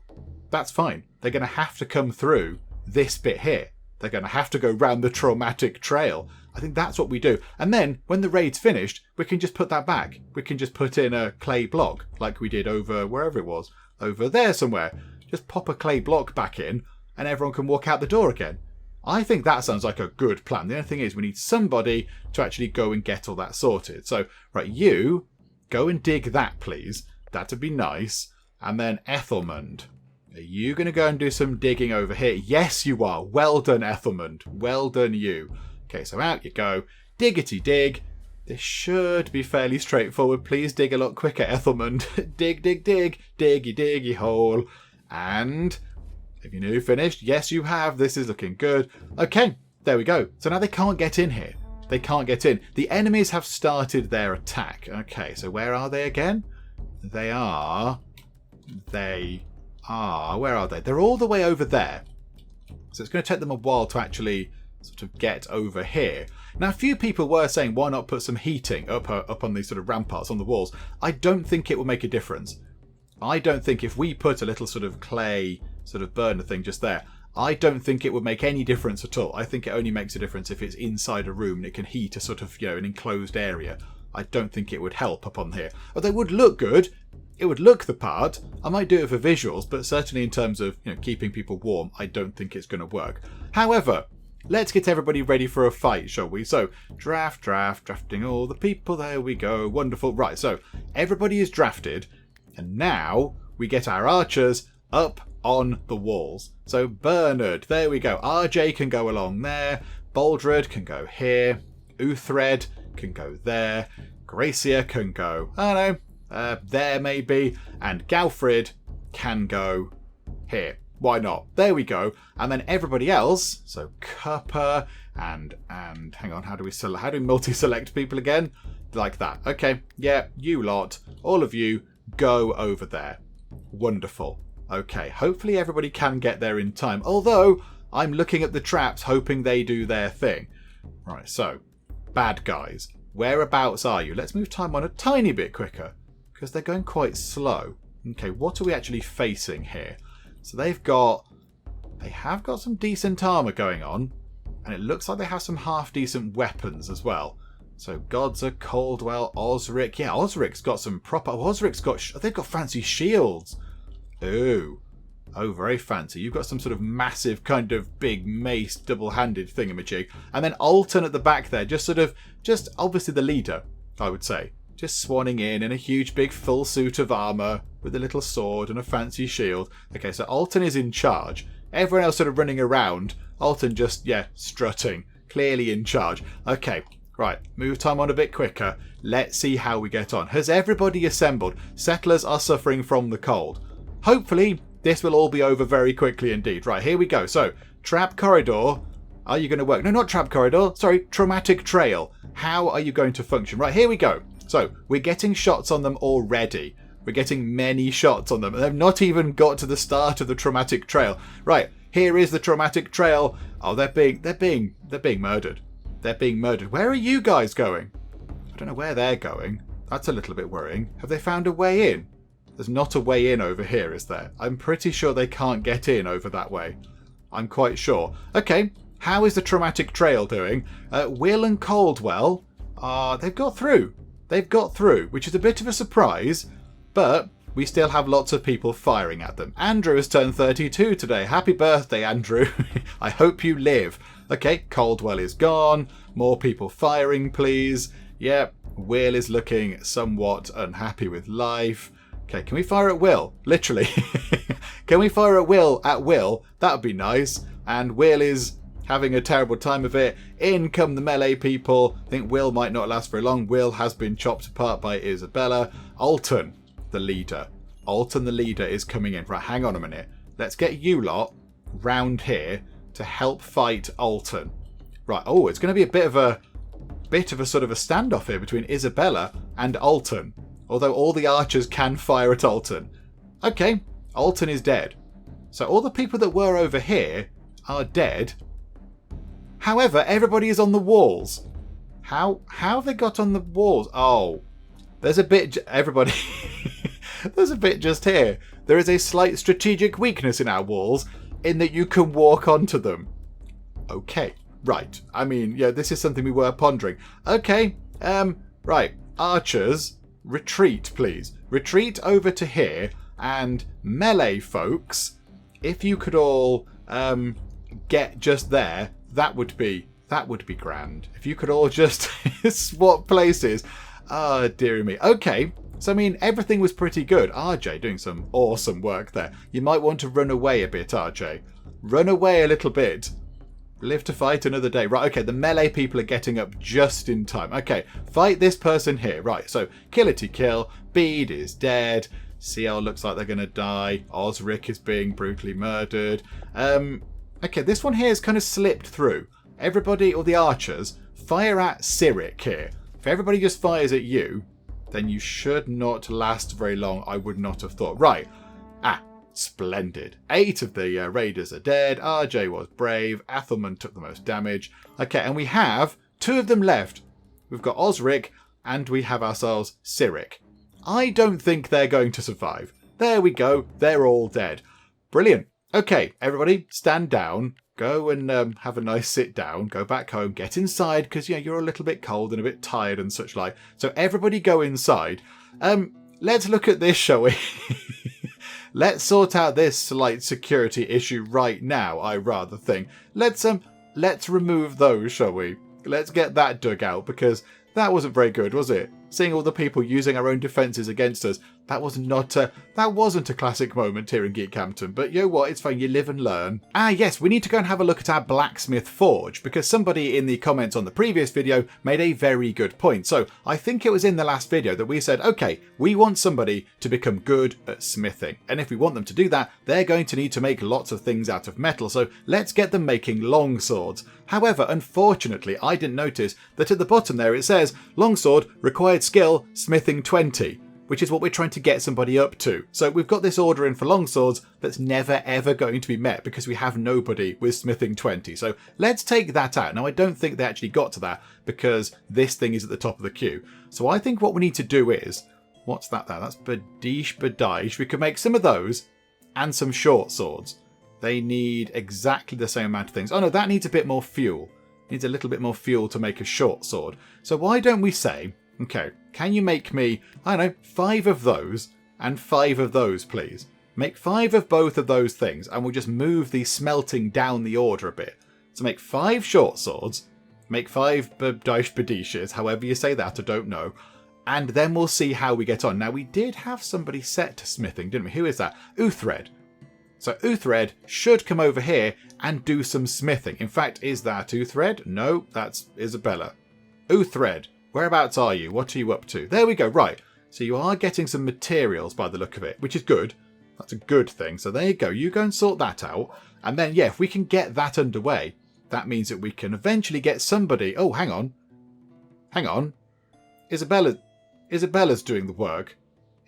that's fine. They're going to have to come through this bit here. They're going to have to go round the traumatic trail. I think that's what we do. And then, when the raid's finished, we can just put that back. We can just put in a clay block, like we did over wherever it was. Over there somewhere. Just pop a clay block back in, and everyone can walk out the door again. I think that sounds like a good plan. The only thing is, we need somebody to actually go and get all that sorted. So, right, you go and dig that, please. That'd be nice. And then Ethelmund, are you going to go and do some digging over here? Yes, you are. Well done, Ethelmund. Well done, you. Okay, so out you go. Diggity dig. This should be fairly straightforward. Please dig a lot quicker, Ethelmund. Dig, dig, dig. Diggy, diggy hole. And have you nearly finished? Yes, you have. This is looking good. Okay, there we go. So now they can't get in here. They can't get in. The enemies have started their attack. Okay, so where are they again? They are... Where are they? They're all the way over there. So it's going to take them a while to actually sort of get over here. Now, a few people were saying, why not put some heating up on these sort of ramparts on the walls? I don't think it will make a difference. I don't think if we put a little sort of clay sort of burner thing just there, I don't think it would make any difference at all. I think it only makes a difference if it's inside a room and it can heat a sort of, an enclosed area. I don't think it would help up on here. But they would look good. It would look the part. I might do it for visuals, but certainly in terms of keeping people warm, I don't think it's going to work. However, let's get everybody ready for a fight, shall we? So, drafting all the people. There we go. Wonderful. Right, so everybody is drafted. And now we get our archers up on the walls. So Bernard, there we go. RJ can go along there. Baldred can go here. Uthred can go there. Gracia can go, I don't know, there maybe. And Galfred can go here. Why not? There we go. And then everybody else, so Cuppa and hang on, how do we multi-select people again? Like that. Okay, yeah, you lot, all of you, go over there. Wonderful. Okay, hopefully everybody can get there in time. Although, I'm looking at the traps, hoping they do their thing. Right, so, bad guys. Whereabouts are you? Let's move time on a tiny bit quicker, because they're going quite slow. Okay, what are we actually facing here? So they have got some decent armour going on, and it looks like they have some half-decent weapons as well. So Godza, Caldwell, Osric. Yeah, Osric's got some proper... they've got fancy shields. Ooh. Oh, very fancy. You've got some sort of massive kind of big mace double-handed thingamajig. And then Alton at the back there, just obviously the leader, I would say. Just swanning in a huge big full suit of armour with a little sword and a fancy shield. Okay, so Alton is in charge. Everyone else sort of running around. Alton just, strutting. Clearly in charge. Okay, right. Move time on a bit quicker. Let's see how we get on. Has everybody assembled? Settlers are suffering from the cold. Hopefully, this will all be over very quickly indeed. Right, here we go. So, trap corridor. Are you going to work? No, not trap corridor. Sorry, traumatic trail. How are you going to function? Right, here we go. So, we're getting shots on them already. We're getting many shots on them. They've not even got to the start of the traumatic trail. Right, here is the traumatic trail. Oh, they're being murdered. They're being murdered. Where are you guys going? I don't know where they're going. That's a little bit worrying. Have they found a way in? There's not a way in over here, is there? I'm pretty sure they can't get in over that way. I'm quite sure. Okay, how is the traumatic trail doing? Will and Caldwell, they've got through. They've got through, which is a bit of a surprise, but we still have lots of people firing at them. Andrew has turned 32 today. Happy birthday, Andrew. I hope you live. Okay, Caldwell is gone. More people firing, please. Yep, Will is looking somewhat unhappy with life. Okay, can we fire at will? Literally. Can we fire at will? That would be nice. And Will is having a terrible time of it. In come the melee people. I think Will might not last very long. Will has been chopped apart by Isabella. Alton, the leader. Alton, the leader, is coming in. Right, hang on a minute. Let's get you lot round here to help fight Alton. Right, oh, it's going to be a bit of a sort of a standoff here between Isabella and Alton. Although all the archers can fire at Alton. Okay, Alton is dead. So all the people that were over here are dead. However, everybody is on the walls. How have they got on the walls? Oh, there's a bit... Everybody... There's a bit just here. There is a slight strategic weakness in our walls in that you can walk onto them. Okay, right. I mean, yeah, this is something we were pondering. Okay, right. Archers... Retreat, please. Retreat over to here, and melee folks, if you could all get just there, that would be grand. If you could all just swap places. Oh, dearie me. Okay. So, I mean, everything was pretty good. RJ doing some awesome work there. You might want to run away a bit, RJ. Run away a little bit. Live to fight another day. Right, okay, the melee people are getting up just in time. Okay, fight this person here. Right, so killity kill. Bede is dead. CL looks like they're going to die. Osric is being brutally murdered. Okay, this one here has kind of slipped through. Everybody, or the archers, fire at Cyric here. If everybody just fires at you, then you should not last very long, I would not have thought. Right. Splendid. 8 of the raiders are dead. RJ was brave. Athelman took the most damage. Okay, and we have 2 of them left. We've got Osric, and we have ourselves Cyric. I don't think they're going to survive. There we go. They're all dead. Brilliant. Okay, everybody, stand down. Go and have a nice sit down. Go back home. Get inside, because you're a little bit cold and a bit tired and such like. So everybody go inside. Let's look at this, shall we? Let's sort out this slight security issue right now, I rather think. Let's remove those, shall we? Let's get that dug out, because that wasn't very good, was it? Seeing all the people using our own defences against us, that wasn't a classic moment here in Geek Hampton. But you know what, it's fine, you live and learn. Yes, we need to go and have a look at our blacksmith forge, because somebody in the comments on the previous video made a very good point. So I think it was in the last video that we said, okay, we want somebody to become good at smithing. And if we want them to do that, they're going to need to make lots of things out of metal. So let's get them making long swords. However, unfortunately, I didn't notice that at the bottom there it says, longsword, required skill, smithing 20. Which is what we're trying to get somebody up to. So we've got this order in for longswords that's never ever going to be met because we have nobody with smithing 20. So let's take that out. Now I don't think they actually got to that because this thing is at the top of the queue. So I think what we need to do is, what's that there? That's berdiche. We could make some of those and some short swords. They need exactly the same amount of things. Oh no, that needs a bit more fuel. Needs a little bit more fuel to make a short sword. So why don't we say, okay, can you make me, I don't know, 5 of those and 5 of those, please? Make 5 of both of those things, and we'll just move the smelting down the order a bit. So make 5 short swords, make 5 berdiches, however you say that, I don't know, and then we'll see how we get on. Now, we did have somebody set to smithing, didn't we? Who is that? Uthred. So Uthred should come over here and do some smithing. In fact, is that Uthred? No, that's Isabella. Uthred. Whereabouts are you? What are you up to? There we go. Right. So you are getting some materials by the look of it, which is good. That's a good thing. So there you go. You go and sort that out. And then, yeah, if we can get that underway, that means that we can eventually get somebody. Oh, hang on. Hang on. Isabella's doing the work.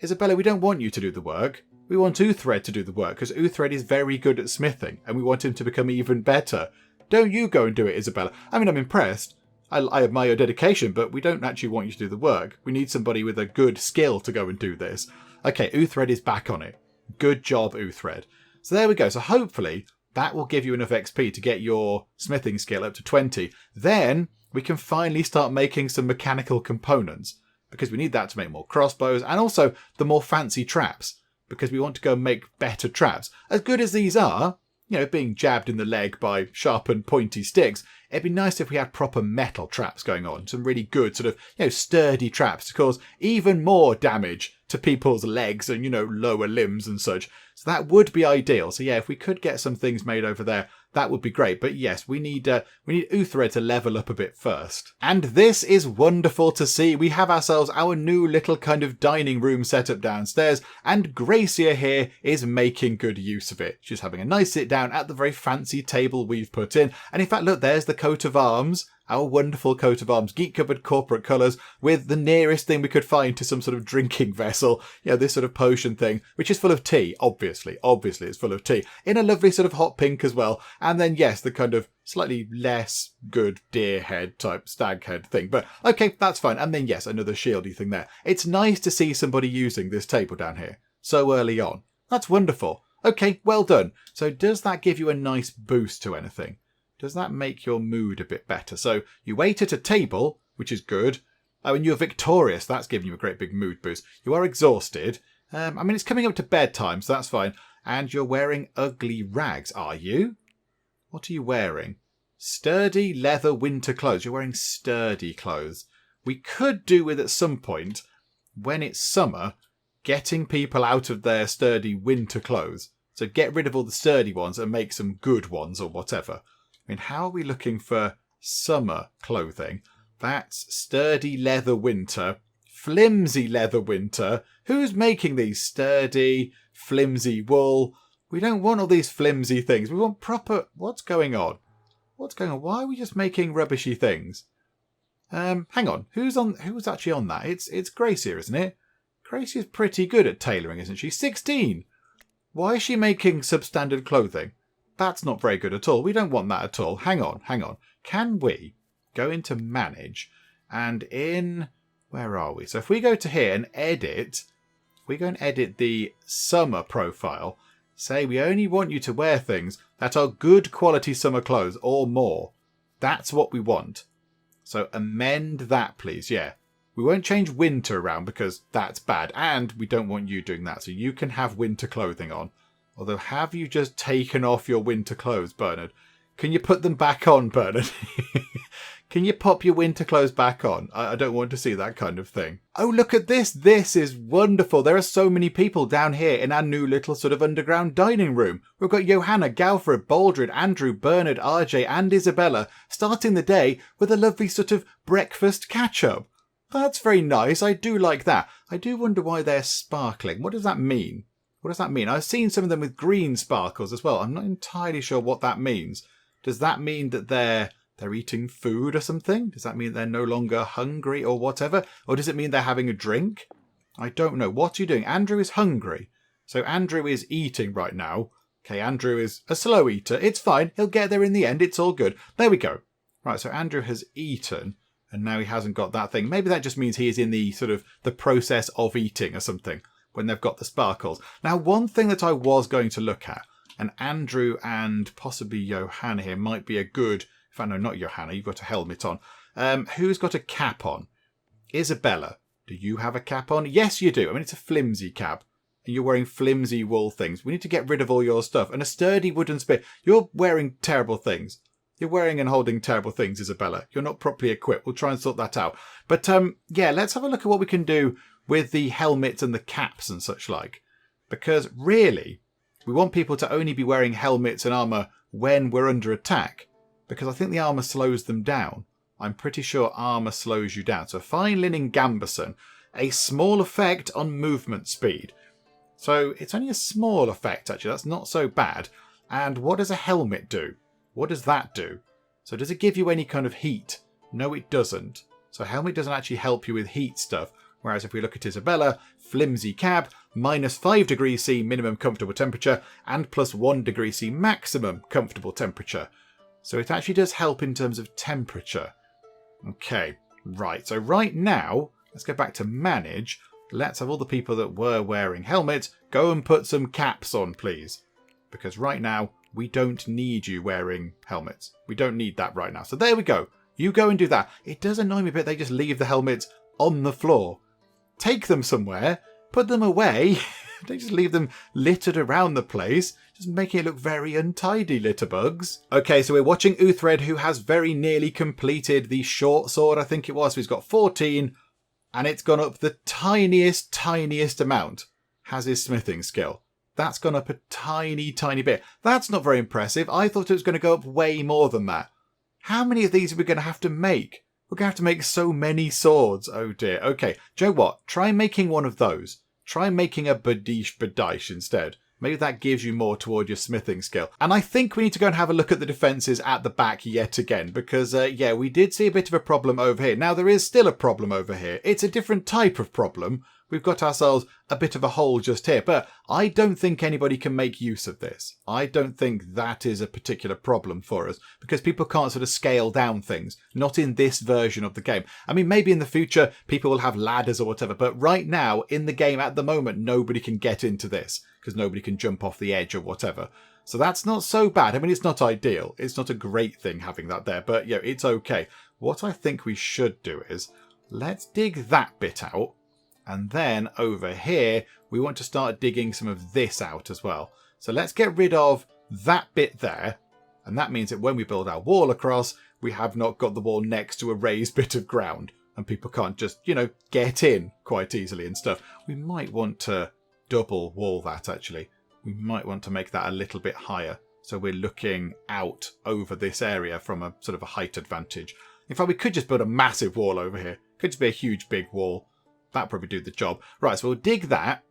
Isabella, we don't want you to do the work. We want Uthred to do the work because Uthred is very good at smithing and we want him to become even better. Don't you go and do it, Isabella. I mean, I'm impressed. I admire your dedication, but we don't actually want you to do the work. We need somebody with a good skill to go and do this. Okay, Uthred is back on it. Good job, Uthred. So there we go. So hopefully that will give you enough XP to get your smithing skill up to 20. Then we can finally start making some mechanical components because we need that to make more crossbows and also the more fancy traps because we want to go and make better traps. As good as these are, being jabbed in the leg by sharp and pointy sticks, it'd be nice if we had proper metal traps going on. Some really good sort of, sturdy traps to cause even more damage to people's legs and, lower limbs and such. So that would be ideal. So yeah, if we could get some things made over there, that would be great. But yes, we need Uthred to level up a bit first. And this is wonderful to see. We have ourselves our new little kind of dining room set up downstairs, and Gracia here is making good use of it. She's having a nice sit down at the very fancy table we've put in. And in fact, look, there's the coat of arms. Our wonderful coat of arms, Geek Cupboard corporate colours, with the nearest thing we could find to some sort of drinking vessel, this sort of potion thing, which is full of tea, obviously it's full of tea, in a lovely sort of hot pink as well. And then, yes, the kind of slightly less good deer head type stag head thing. But okay, that's fine. And then, yes, another shieldy thing there. It's nice to see somebody using this table down here so early on. That's wonderful. Okay, well done. So does that give you a nice boost to anything? Does that make your mood a bit better? So you wait at a table, which is good. Oh, and you're victorious. That's giving you a great big mood boost. You are exhausted. It's coming up to bedtime, so that's fine. And you're wearing ugly rags, are you? What are you wearing? Sturdy leather winter clothes. You're wearing sturdy clothes. We could do with at some point, when it's summer, getting people out of their sturdy winter clothes. So get rid of all the sturdy ones and make some good ones or whatever. I mean, how are we looking for summer clothing? That's sturdy leather winter, flimsy leather winter. Who's making these? Sturdy, flimsy wool. We don't want all these flimsy things. We want proper... What's going on? What's going on? Why are we just making rubbishy things? Hang on. Who's actually on that? It's Gracie here, isn't it? Gracie is pretty good at tailoring, isn't she? 16. Why is she making substandard clothing? That's not very good at all. We don't want that at all. Hang on. Can we go into manage and in... Where are we? So if we go to here and edit... If we go and edit the summer profile, say we only want you to wear things that are good quality summer clothes or more. That's what we want. So amend that, please. Yeah. We won't change winter around because that's bad. And we don't want you doing that. So you can have winter clothing on. Although, have you just taken off your winter clothes, Bernard? Can you put them back on, Bernard? Can you pop your winter clothes back on? I don't want to see that kind of thing. Oh, look at this. This is wonderful. There are so many people down here in our new little sort of underground dining room. We've got Johanna, Galfred, Baldred, Andrew, Bernard, RJ and Isabella starting the day with a lovely sort of breakfast catch-up. That's very nice. I do like that. I do wonder why they're sparkling. What does that mean? What does that mean? I've seen some of them with green sparkles as well. I'm not entirely sure what that means. Does that mean that they're eating food or something? Does that mean they're no longer hungry or whatever? Or does it mean they're having a drink? I don't know. What are you doing? Andrew is hungry. So Andrew is eating right now. Okay, Andrew is a slow eater. It's fine. He'll get there in the end. It's all good. There we go. Right, so Andrew has eaten. And now he hasn't got that thing. Maybe that just means he is in the sort of the process of eating or something when they've got the sparkles. Now, one thing that I was going to look at, and Andrew and possibly Johanna here might be a good... In fact, no, not Johanna. You've got a helmet on. Who's got a cap on? Isabella, do you have a cap on? Yes, you do. I mean, it's a flimsy cap. And you're wearing flimsy wool things. We need to get rid of all your stuff. And a sturdy wooden spear. You're wearing terrible things. You're wearing and holding terrible things, Isabella. You're not properly equipped. We'll try and sort that out. But, yeah, let's have a look at what we can do with the helmets and the caps and such like. Because, really, we want people to only be wearing helmets and armour when we're under attack. Because I think the armour slows them down. I'm pretty sure armour slows you down. So, fine linen gambeson. A small effect on movement speed. So, it's only a small effect, actually. That's not so bad. And what does a helmet do? What does that do? So does it give you any kind of heat? No, it doesn't. So helmet doesn't actually help you with heat stuff. Whereas if we look at Isabella, flimsy cab, -5 degrees C minimum comfortable temperature, and +1 degree C maximum comfortable temperature. So it actually does help in terms of temperature. Okay, right. So right now, let's go back to manage. Let's have all the people that were wearing helmets go and put some caps on, please. Because right now, we don't need you wearing helmets. We don't need that right now. So there we go. You go and do that. It does annoy me a bit. They just leave the helmets on the floor. Take them somewhere. Put them away. Don't just leave them littered around the place. Just making it look very untidy, litterbugs. Okay, so we're watching Uthred, who has very nearly completed the short sword, I think it was. So he's got 14. And it's gone up the tiniest amount. Has his smithing skill. That's gone up a tiny bit. That's not very impressive. I thought it was going to go up way more than that. How many of these are we going to have to make? We're going to have to make so many swords. Oh dear. Okay. Do you know what? Try making one of those. Try making a berdiche instead. Maybe that gives you more toward your smithing skill. And I think we need to go and have a look at the defences at the back yet again. Because, yeah, we did see a bit of a problem over here. Now, there is still a problem over here. It's a different type of problem. We've got ourselves a bit of a hole just here. But I don't think anybody can make use of this. I don't think that is a particular problem for us. Because people can't sort of scale down things. Not in this version of the game. I mean, maybe in the future, people will have ladders or whatever. But right now, in the game at the moment, nobody can get into this. Because nobody can jump off the edge or whatever. So that's not so bad. I mean, it's not ideal. It's not a great thing having that there. But, yeah, it's okay. What I think we should do is, let's dig that bit out. And then over here, we want to start digging some of this out as well. So let's get rid of that bit there. And that means that when we build our wall across, we have not got the wall next to a raised bit of ground. and people can't just, get in quite easily and stuff. We might want to double wall that, actually. We might want to make that a little bit higher, so we're looking out over this area from a sort of a height advantage. In fact, we could just build a massive wall over here. Could just be a huge big wall. That'd probably do the job. Right, so we'll dig that,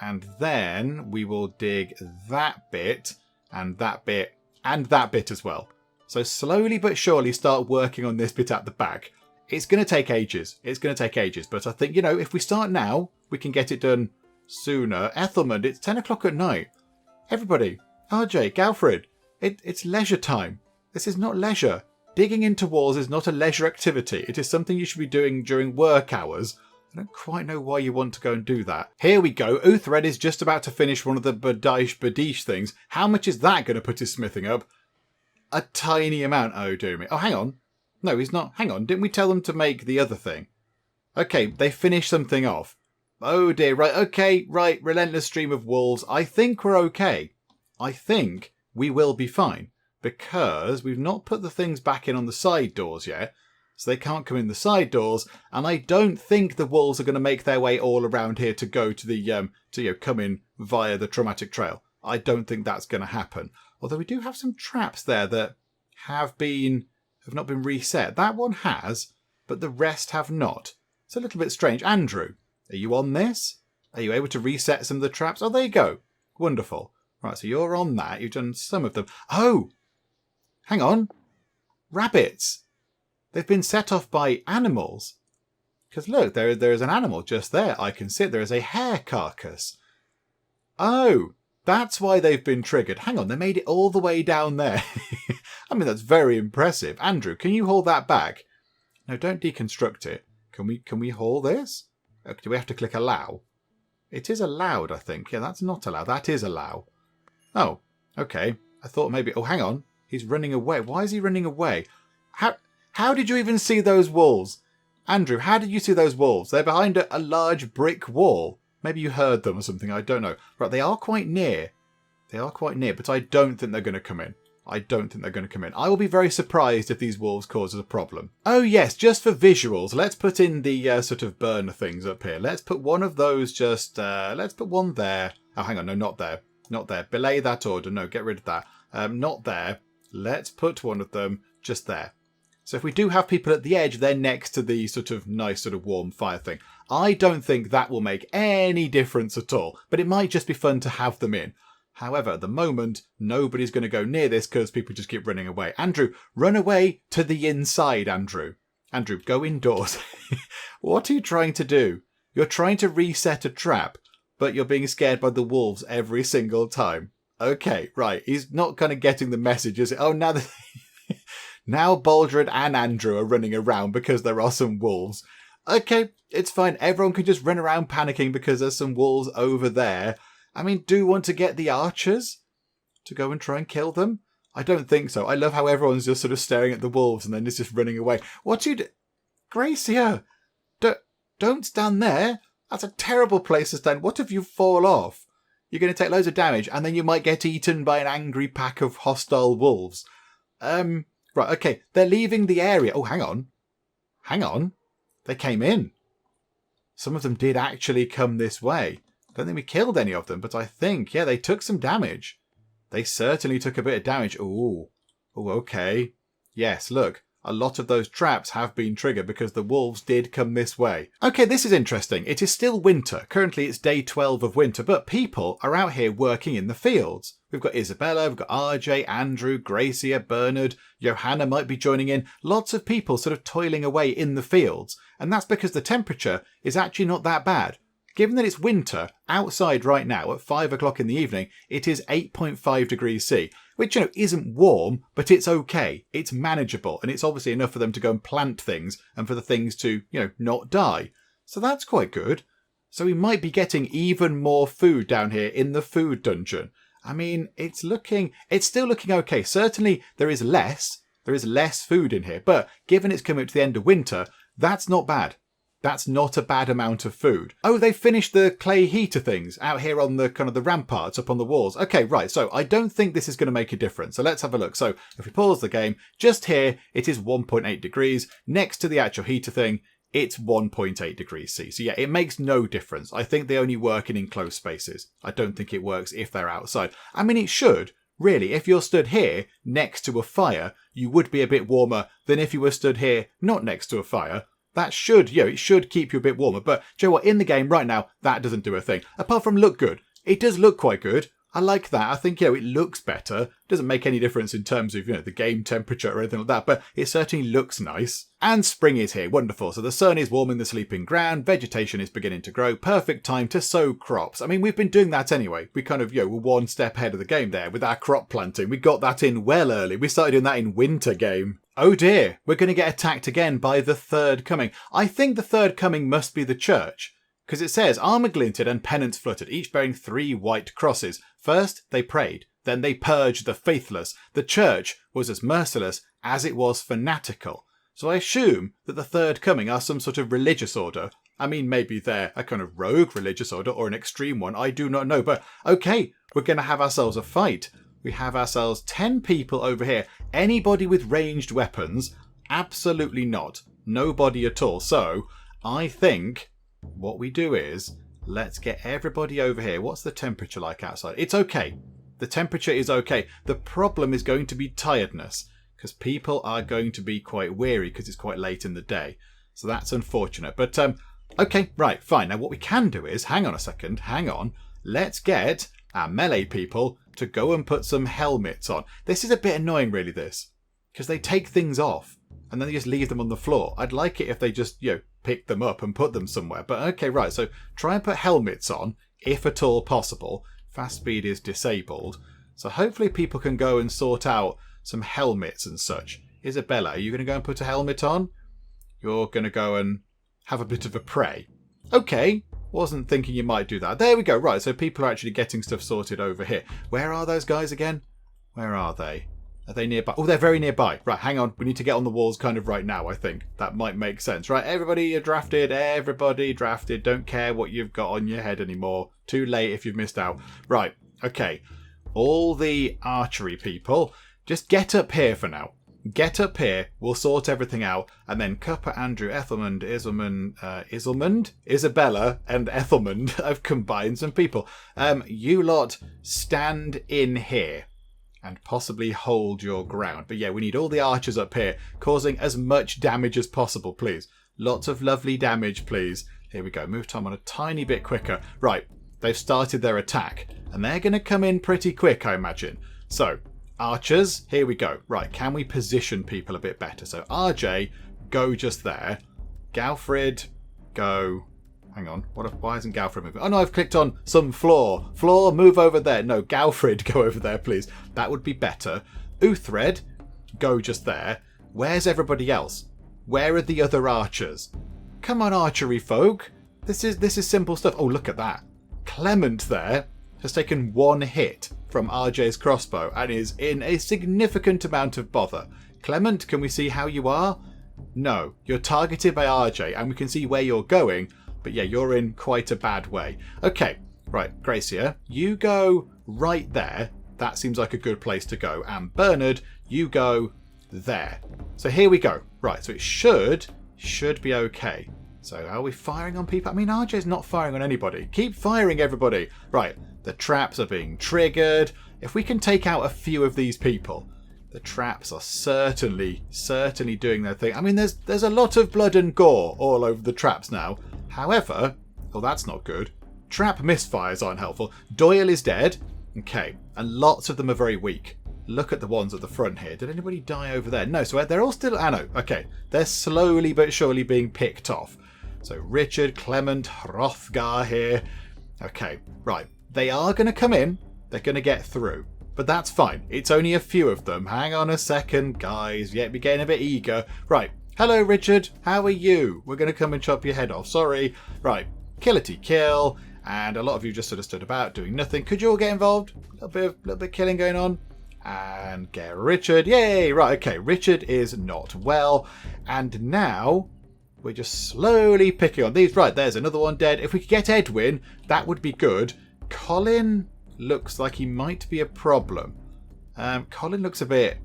and then we will dig that bit, and that bit, and that bit as well. So slowly but surely start working on this bit at the back. It's going to take ages. It's going to take ages. But I think, if we start now, we can get it done sooner. Ethelmund, it's 10 o'clock at night. Everybody, RJ, Galfred, it's leisure time. This is not leisure. Digging into walls is not a leisure activity. It is something you should be doing during work hours. I don't quite know why you want to go and do that. Here we go. Uthred is just about to finish one of the berdiche things. How much is that going to put his smithing up? A tiny amount. Oh, dear me. Oh, hang on. No, he's not. Hang on. Didn't we tell them to make the other thing? Okay, they finished something off. Oh, dear. Right. Okay. Right. Relentless stream of wolves. I think we're okay. I think we will be fine because we've not put the things back in on the side doors yet. So they can't come in the side doors, and I don't think the wolves are going to make their way all around here to go to the come in via the traumatic trail. I don't think that's going to happen. Although we do have some traps there that have not been reset. That one has, but the rest have not. It's a little bit strange. Andrew, are you on this? Are you able to reset some of the traps? Oh, there you go. Wonderful. Right, so you're on that. You've done some of them. Oh, hang on. Rabbits. They've been set off by animals. Because look, there is an animal just there. I can see it. There is a hare carcass. Oh, that's why they've been triggered. Hang on, they made it all the way down there. I mean, that's very impressive. Andrew, can you haul that back? No, don't deconstruct it. Can we haul this? Do we have to click allow? It is allowed, I think. Yeah, that's not allowed. That is allow. Oh, okay. I thought maybe... Oh, hang on. He's running away. Why is he running away? How did you even see those wolves? Andrew, how did you see those wolves? They're behind a large brick wall. Maybe you heard them or something. I don't know. Right, they are quite near. They are quite near, but I don't think they're going to come in. I don't think they're going to come in. I will be very surprised if these wolves cause us a problem. Oh, yes, just for visuals, let's put in the sort of burner things up here. Let's put one of those just... let's put one there. Oh, hang on. No, not there. Not there. Belay that order. No, get rid of that. Not there. Let's put one of them just there. So if we do have people at the edge, they're next to the sort of nice sort of warm fire thing. I don't think that will make any difference at all, but it might just be fun to have them in. However, at the moment, nobody's going to go near this because people just keep running away. Andrew, run away to the inside, Andrew. Andrew, go indoors. What are you trying to do? You're trying to reset a trap, but you're being scared by the wolves every single time. Okay, right. He's not kind of getting the message, is it? Oh, now now Baldred and Andrew are running around because there are some wolves. Okay, it's fine. Everyone can just run around panicking because there's some wolves over there. I mean, do you want to get the archers to go and try and kill them? I don't think so. I love how everyone's just sort of staring at the wolves and then it's just running away. What do you do? Gracia, don't stand there. That's a terrible place to stand. What if you fall off? You're going to take loads of damage and then you might get eaten by an angry pack of hostile wolves. Right, okay, they're leaving the area. Oh, hang on. Hang on. They came in. Some of them did actually come this way. I don't think we killed any of them, but I think, yeah, they took some damage. They certainly took a bit of damage. Ooh. Oh, okay. Yes, look. A lot of those traps have been triggered because the wolves did come this way. Okay, this is interesting. It is still winter. Currently, it's day 12 of winter, but people are out here working in the fields. We've got Isabella, we've got RJ, Andrew, Gracia, Bernard, Johanna might be joining in. Lots of people sort of toiling away in the fields. And that's because the temperature is actually not that bad. Given that it's winter, outside right now at 5 o'clock in the evening, it is 8.5 degrees C, which, isn't warm, but it's okay. It's manageable, and it's obviously enough for them to go and plant things and for the things to, not die. So that's quite good. So we might be getting even more food down here in the food dungeon. I mean, it's still looking okay. Certainly there is less food in here, but given it's coming up to the end of winter, that's not bad. That's not a bad amount of food. Oh, they finished the clay heater things out here on the kind of the ramparts up on the walls. Okay, right. So I don't think this is going to make a difference. So let's have a look. So if we pause the game, just here, it is 1.8 degrees. Next to the actual heater thing, it's 1.8 degrees C. So yeah, it makes no difference. I think they only work in enclosed spaces. I don't think it works if they're outside. I mean, it should. Really, if you're stood here next to a fire, you would be a bit warmer than if you were stood here not next to a fire. That should, it should keep you a bit warmer. But do you know what? In the game right now, that doesn't do a thing. Apart from look good. It does look quite good. I like that. I think, it looks better. Doesn't make any difference in terms of, the game temperature or anything like that, but it certainly looks nice. And spring is here. Wonderful. So the sun is warming the sleeping ground. Vegetation is beginning to grow. Perfect time to sow crops. I mean, we've been doing that anyway. We kind of, we're one step ahead of the game there with our crop planting. We got that in well early. We started doing that in winter game. Oh dear. We're going to get attacked again by the third coming. I think the third coming must be the church. Because it says, armour glinted and pennants fluttered, each bearing 3 white crosses. First they prayed, then they purged the faithless. The church was as merciless as it was fanatical. So I assume that the third coming are some sort of religious order. I mean, maybe they're a kind of rogue religious order or an extreme one. I do not know. But okay, we're going to have ourselves a fight. We have ourselves 10 people over here. Anybody with ranged weapons? Absolutely not. Nobody at all. So I think what we do is, let's get everybody over here. What's the temperature like outside? It's okay. The temperature is okay. The problem is going to be tiredness, because people are going to be quite weary because it's quite late in the day. So that's unfortunate. But, okay, right, fine. Now what we can do is, hang on a second, hang on. Let's get our melee people to go and put some helmets on. This is a bit annoying, really, this, because they take things off and then they just leave them on the floor. I'd like it if they just, pick them up and put them somewhere. But okay, right, so try and put helmets on, if at all possible. Fast speed is disabled. So hopefully people can go and sort out some helmets and such. Isabella, are you going to go and put a helmet on? You're going to go and have a bit of a pray. Okay, wasn't thinking you might do that. There we go, right, so people are actually getting stuff sorted over here. Where are those guys again? Where are they? Are they nearby? Oh, they're very nearby. Right, hang on. We need to get on the walls kind of right now, I think. That might make sense. Right, everybody, you're drafted. Everybody drafted. Don't care what you've got on your head anymore. Too late if you've missed out. Right, okay. All the archery people, just get up here for now. Get up here. We'll sort everything out. And then Cuppa, Andrew, Ethelmund, Iselmund, Isabella, and Ethelmund have combined some people. You lot stand in here and possibly hold your ground. But yeah, we need all the archers up here, causing as much damage as possible, please. Lots of lovely damage, please. Here we go. Move time on a tiny bit quicker. Right, they've started their attack, and they're going to come in pretty quick, I imagine. So, archers, here we go. Right, can we position people a bit better? So, RJ, go just there. Galfrid, go. Hang on, why isn't Galfrid moving? Oh no, I've clicked on some floor. Floor, move over there. No, Galfrid, go over there, please. That would be better. Uthred, go just there. Where's everybody else? Where are the other archers? Come on, archery folk. This is simple stuff. Oh, look at that. Clement there has taken 1 hit from RJ's crossbow and is in a significant amount of bother. Clement, can we see how you are? No, you're targeted by RJ and we can see where you're going. But yeah, you're in quite a bad way. Okay, right, Gracia, you go right there. That seems like a good place to go. And Bernard, you go there. So here we go. Right, so it should be okay. So are we firing on people? I mean, RJ's not firing on anybody. Keep firing, everybody. Right, the traps are being triggered. If we can take out a few of these people, the traps are certainly doing their thing. I mean, there's a lot of blood and gore all over the traps now. However, well, that's not good. Trap misfires aren't helpful. Doyle is dead. Okay, and lots of them are very weak. Look at the ones at the front here. Did anybody die over there? No, so they're all still... Ah, no, okay. They're slowly but surely being picked off. So Richard, Clement, Hrothgar here. Okay, right. They are going to come in. They're going to get through. But that's fine. It's only a few of them. Hang on a second, guys. Yeah, we're getting a bit eager. Right. Hello, Richard. How are you? We're going to come and chop your head off. Sorry. Right. Killity kill. And a lot of you just sort of stood about doing nothing. Could you all get involved? A little bit of killing going on. And get Richard. Yay! Right, okay. Richard is not well. And now we're just slowly picking on these. Right, there's another one dead. If we could get Edwin, that would be good. Colin looks like he might be a problem. Colin looks a bit...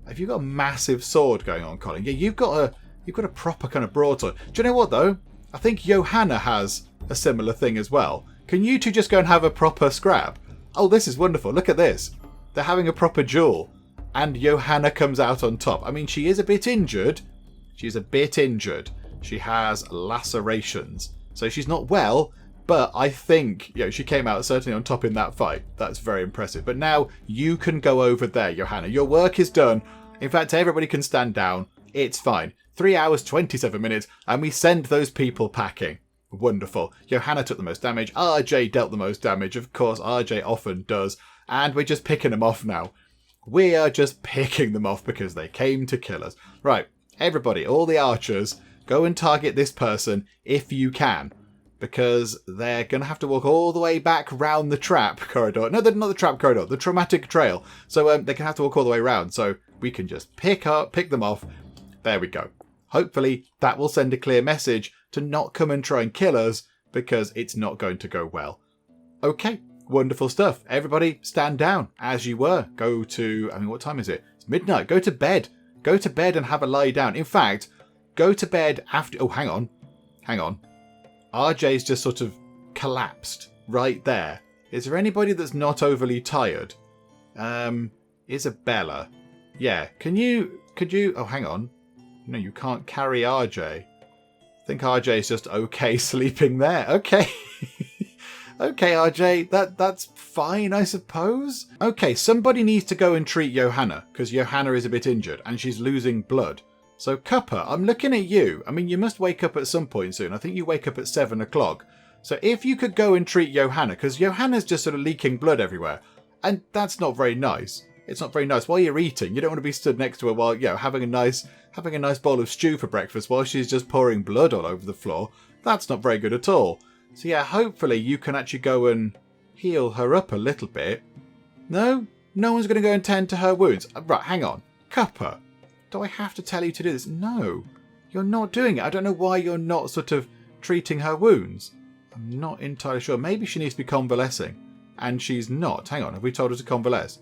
Have you got a massive sword going on, Colin? Yeah, you've got You've got a proper kind of broadsword. Do you know what, though? I think Johanna has a similar thing as well. Can you two just go and have a proper scrap? Oh, this is wonderful. Look at this. They're having a proper duel. And Johanna comes out on top. I mean, she is a bit injured. She's a bit injured. She has lacerations. So she's not well, but I think, she came out certainly on top in that fight. That's very impressive. But now you can go over there, Johanna. Your work is done. In fact, everybody can stand down. It's fine. 3 hours, 27 minutes, and we send those people packing. Wonderful. Johanna took the most damage. RJ dealt the most damage. Of course, RJ often does. And we're just picking them off now. We are just picking them off because they came to kill us. Right, everybody, all the archers, go and target this person if you can. Because they're going to have to walk all the way back round the trap corridor. No, not the trap corridor, the traumatic trail. So they're going to have to walk all the way round. So we can just pick them off. There we go. Hopefully that will send a clear message to not come and try and kill us, because it's not going to go well. Okay, wonderful stuff. Everybody stand down as you were. Go to, what time is it? It's midnight. Go to bed. Go to bed and have a lie down. In fact, go to bed after... Oh, hang on. RJ's just sort of collapsed right there. Is there anybody that's not overly tired? Isabella. Yeah, could you... Oh, hang on. No, you can't carry RJ. I think RJ's just okay sleeping there. Okay. Okay, RJ, that's fine, I suppose. Okay, somebody needs to go and treat Johanna, because Johanna is a bit injured, and she's losing blood. So, Cuppa, I'm looking at you. I mean, you must wake up at some point soon. I think you wake up at 7 o'clock. So if you could go and treat Johanna, because Johanna's just sort of leaking blood everywhere, and that's not very nice. It's not very nice. While you're eating, you don't want to be stood next to her while, having a nice bowl of stew for breakfast while she's just pouring blood all over the floor. That's not very good at all. So yeah, hopefully you can actually go and heal her up a little bit. No? No one's going to go and tend to her wounds. Right, hang on. Cuppa, do I have to tell you to do this? No, you're not doing it. I don't know why you're not sort of treating her wounds. I'm not entirely sure. Maybe she needs to be convalescing. And she's not. Hang on, have we told her to convalesce?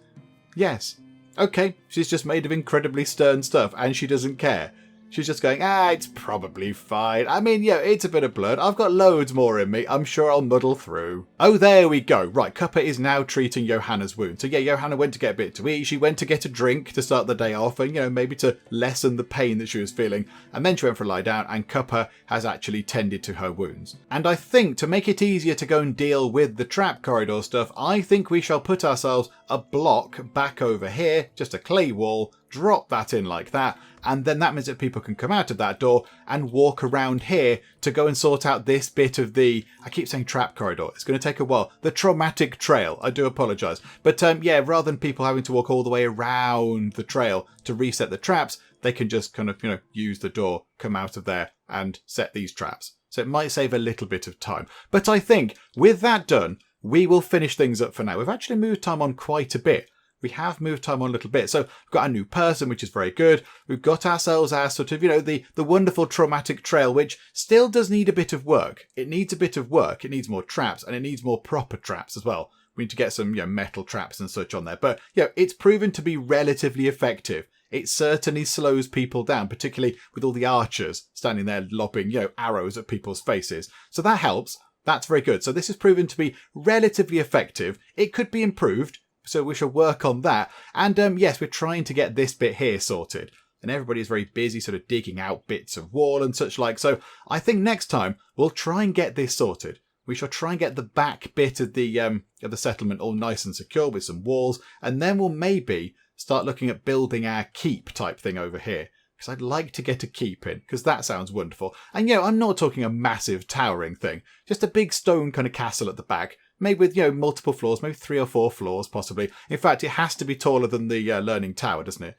Yes. Okay, she's just made of incredibly stern stuff and she doesn't care. She's just going, it's probably fine. I mean, it's a bit of blood. I've got loads more in me. I'm sure I'll muddle through. Oh, there we go. Right, Cuppa is now treating Johanna's wound. So yeah, Johanna went to get a bit to eat. She went to get a drink to start the day off and, maybe to lessen the pain that she was feeling. And then she went for a lie down and Cuppa has actually tended to her wounds. And I think to make it easier to go and deal with the trap corridor stuff, I think we shall put ourselves a block back over here, just a clay wall, drop that in like that, and then that means that people can come out of that door and walk around here to go and sort out this bit of the, I keep saying trap corridor, it's going to take a while, the traumatic trail. I do apologise. But rather than people having to walk all the way around the trail to reset the traps, they can just kind of, use the door, come out of there and set these traps. So it might save a little bit of time. But I think with that done, we will finish things up for now. We've actually moved time on quite a bit. We have moved time on a little bit. So we've got a new person, which is very good. We've got ourselves our sort of, the wonderful traumatic trail, which still does need a bit of work. It needs a bit of work. It needs more traps and it needs more proper traps as well. We need to get some, metal traps and such on there. But, it's proven to be relatively effective. It certainly slows people down, particularly with all the archers standing there lobbing, arrows at people's faces. So that helps. That's very good. So this has proven to be relatively effective. It could be improved. So we shall work on that. And yes, we're trying to get this bit here sorted. And everybody's very busy sort of digging out bits of wall and such like. So I think next time we'll try and get this sorted. We shall try and get the back bit of the settlement all nice and secure with some walls. And then we'll maybe start looking at building our keep type thing over here. Because I'd like to get a keep in, because that sounds wonderful. And, I'm not talking a massive towering thing. Just a big stone kind of castle at the back. Maybe with, multiple floors, maybe 3 or 4 floors, possibly. In fact, it has to be taller than the Learning Tower, doesn't it?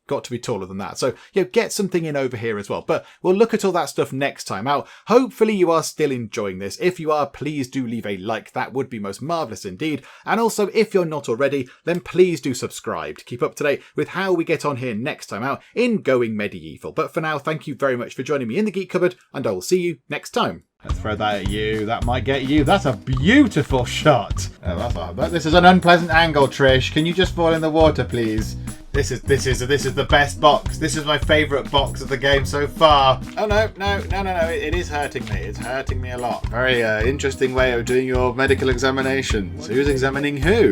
Got to be taller than that. So, get something in over here as well. But we'll look at all that stuff next time out. Hopefully you are still enjoying this. If you are, please do leave a like. That would be most marvellous indeed. And also, if you're not already, then please do subscribe to keep up to date with how we get on here next time out in Going Medieval. But for now, thank you very much for joining me in the Geek Cupboard, and I will see you next time. Let's throw that at you. That might get you. That's a beautiful shot. This is an unpleasant angle, Trish. Can you just fall in the water, please? This is the best box. This is my favourite box of the game so far. Oh no. It is hurting me. It's hurting me a lot. Very interesting way of doing your medical examination. So who's examining who?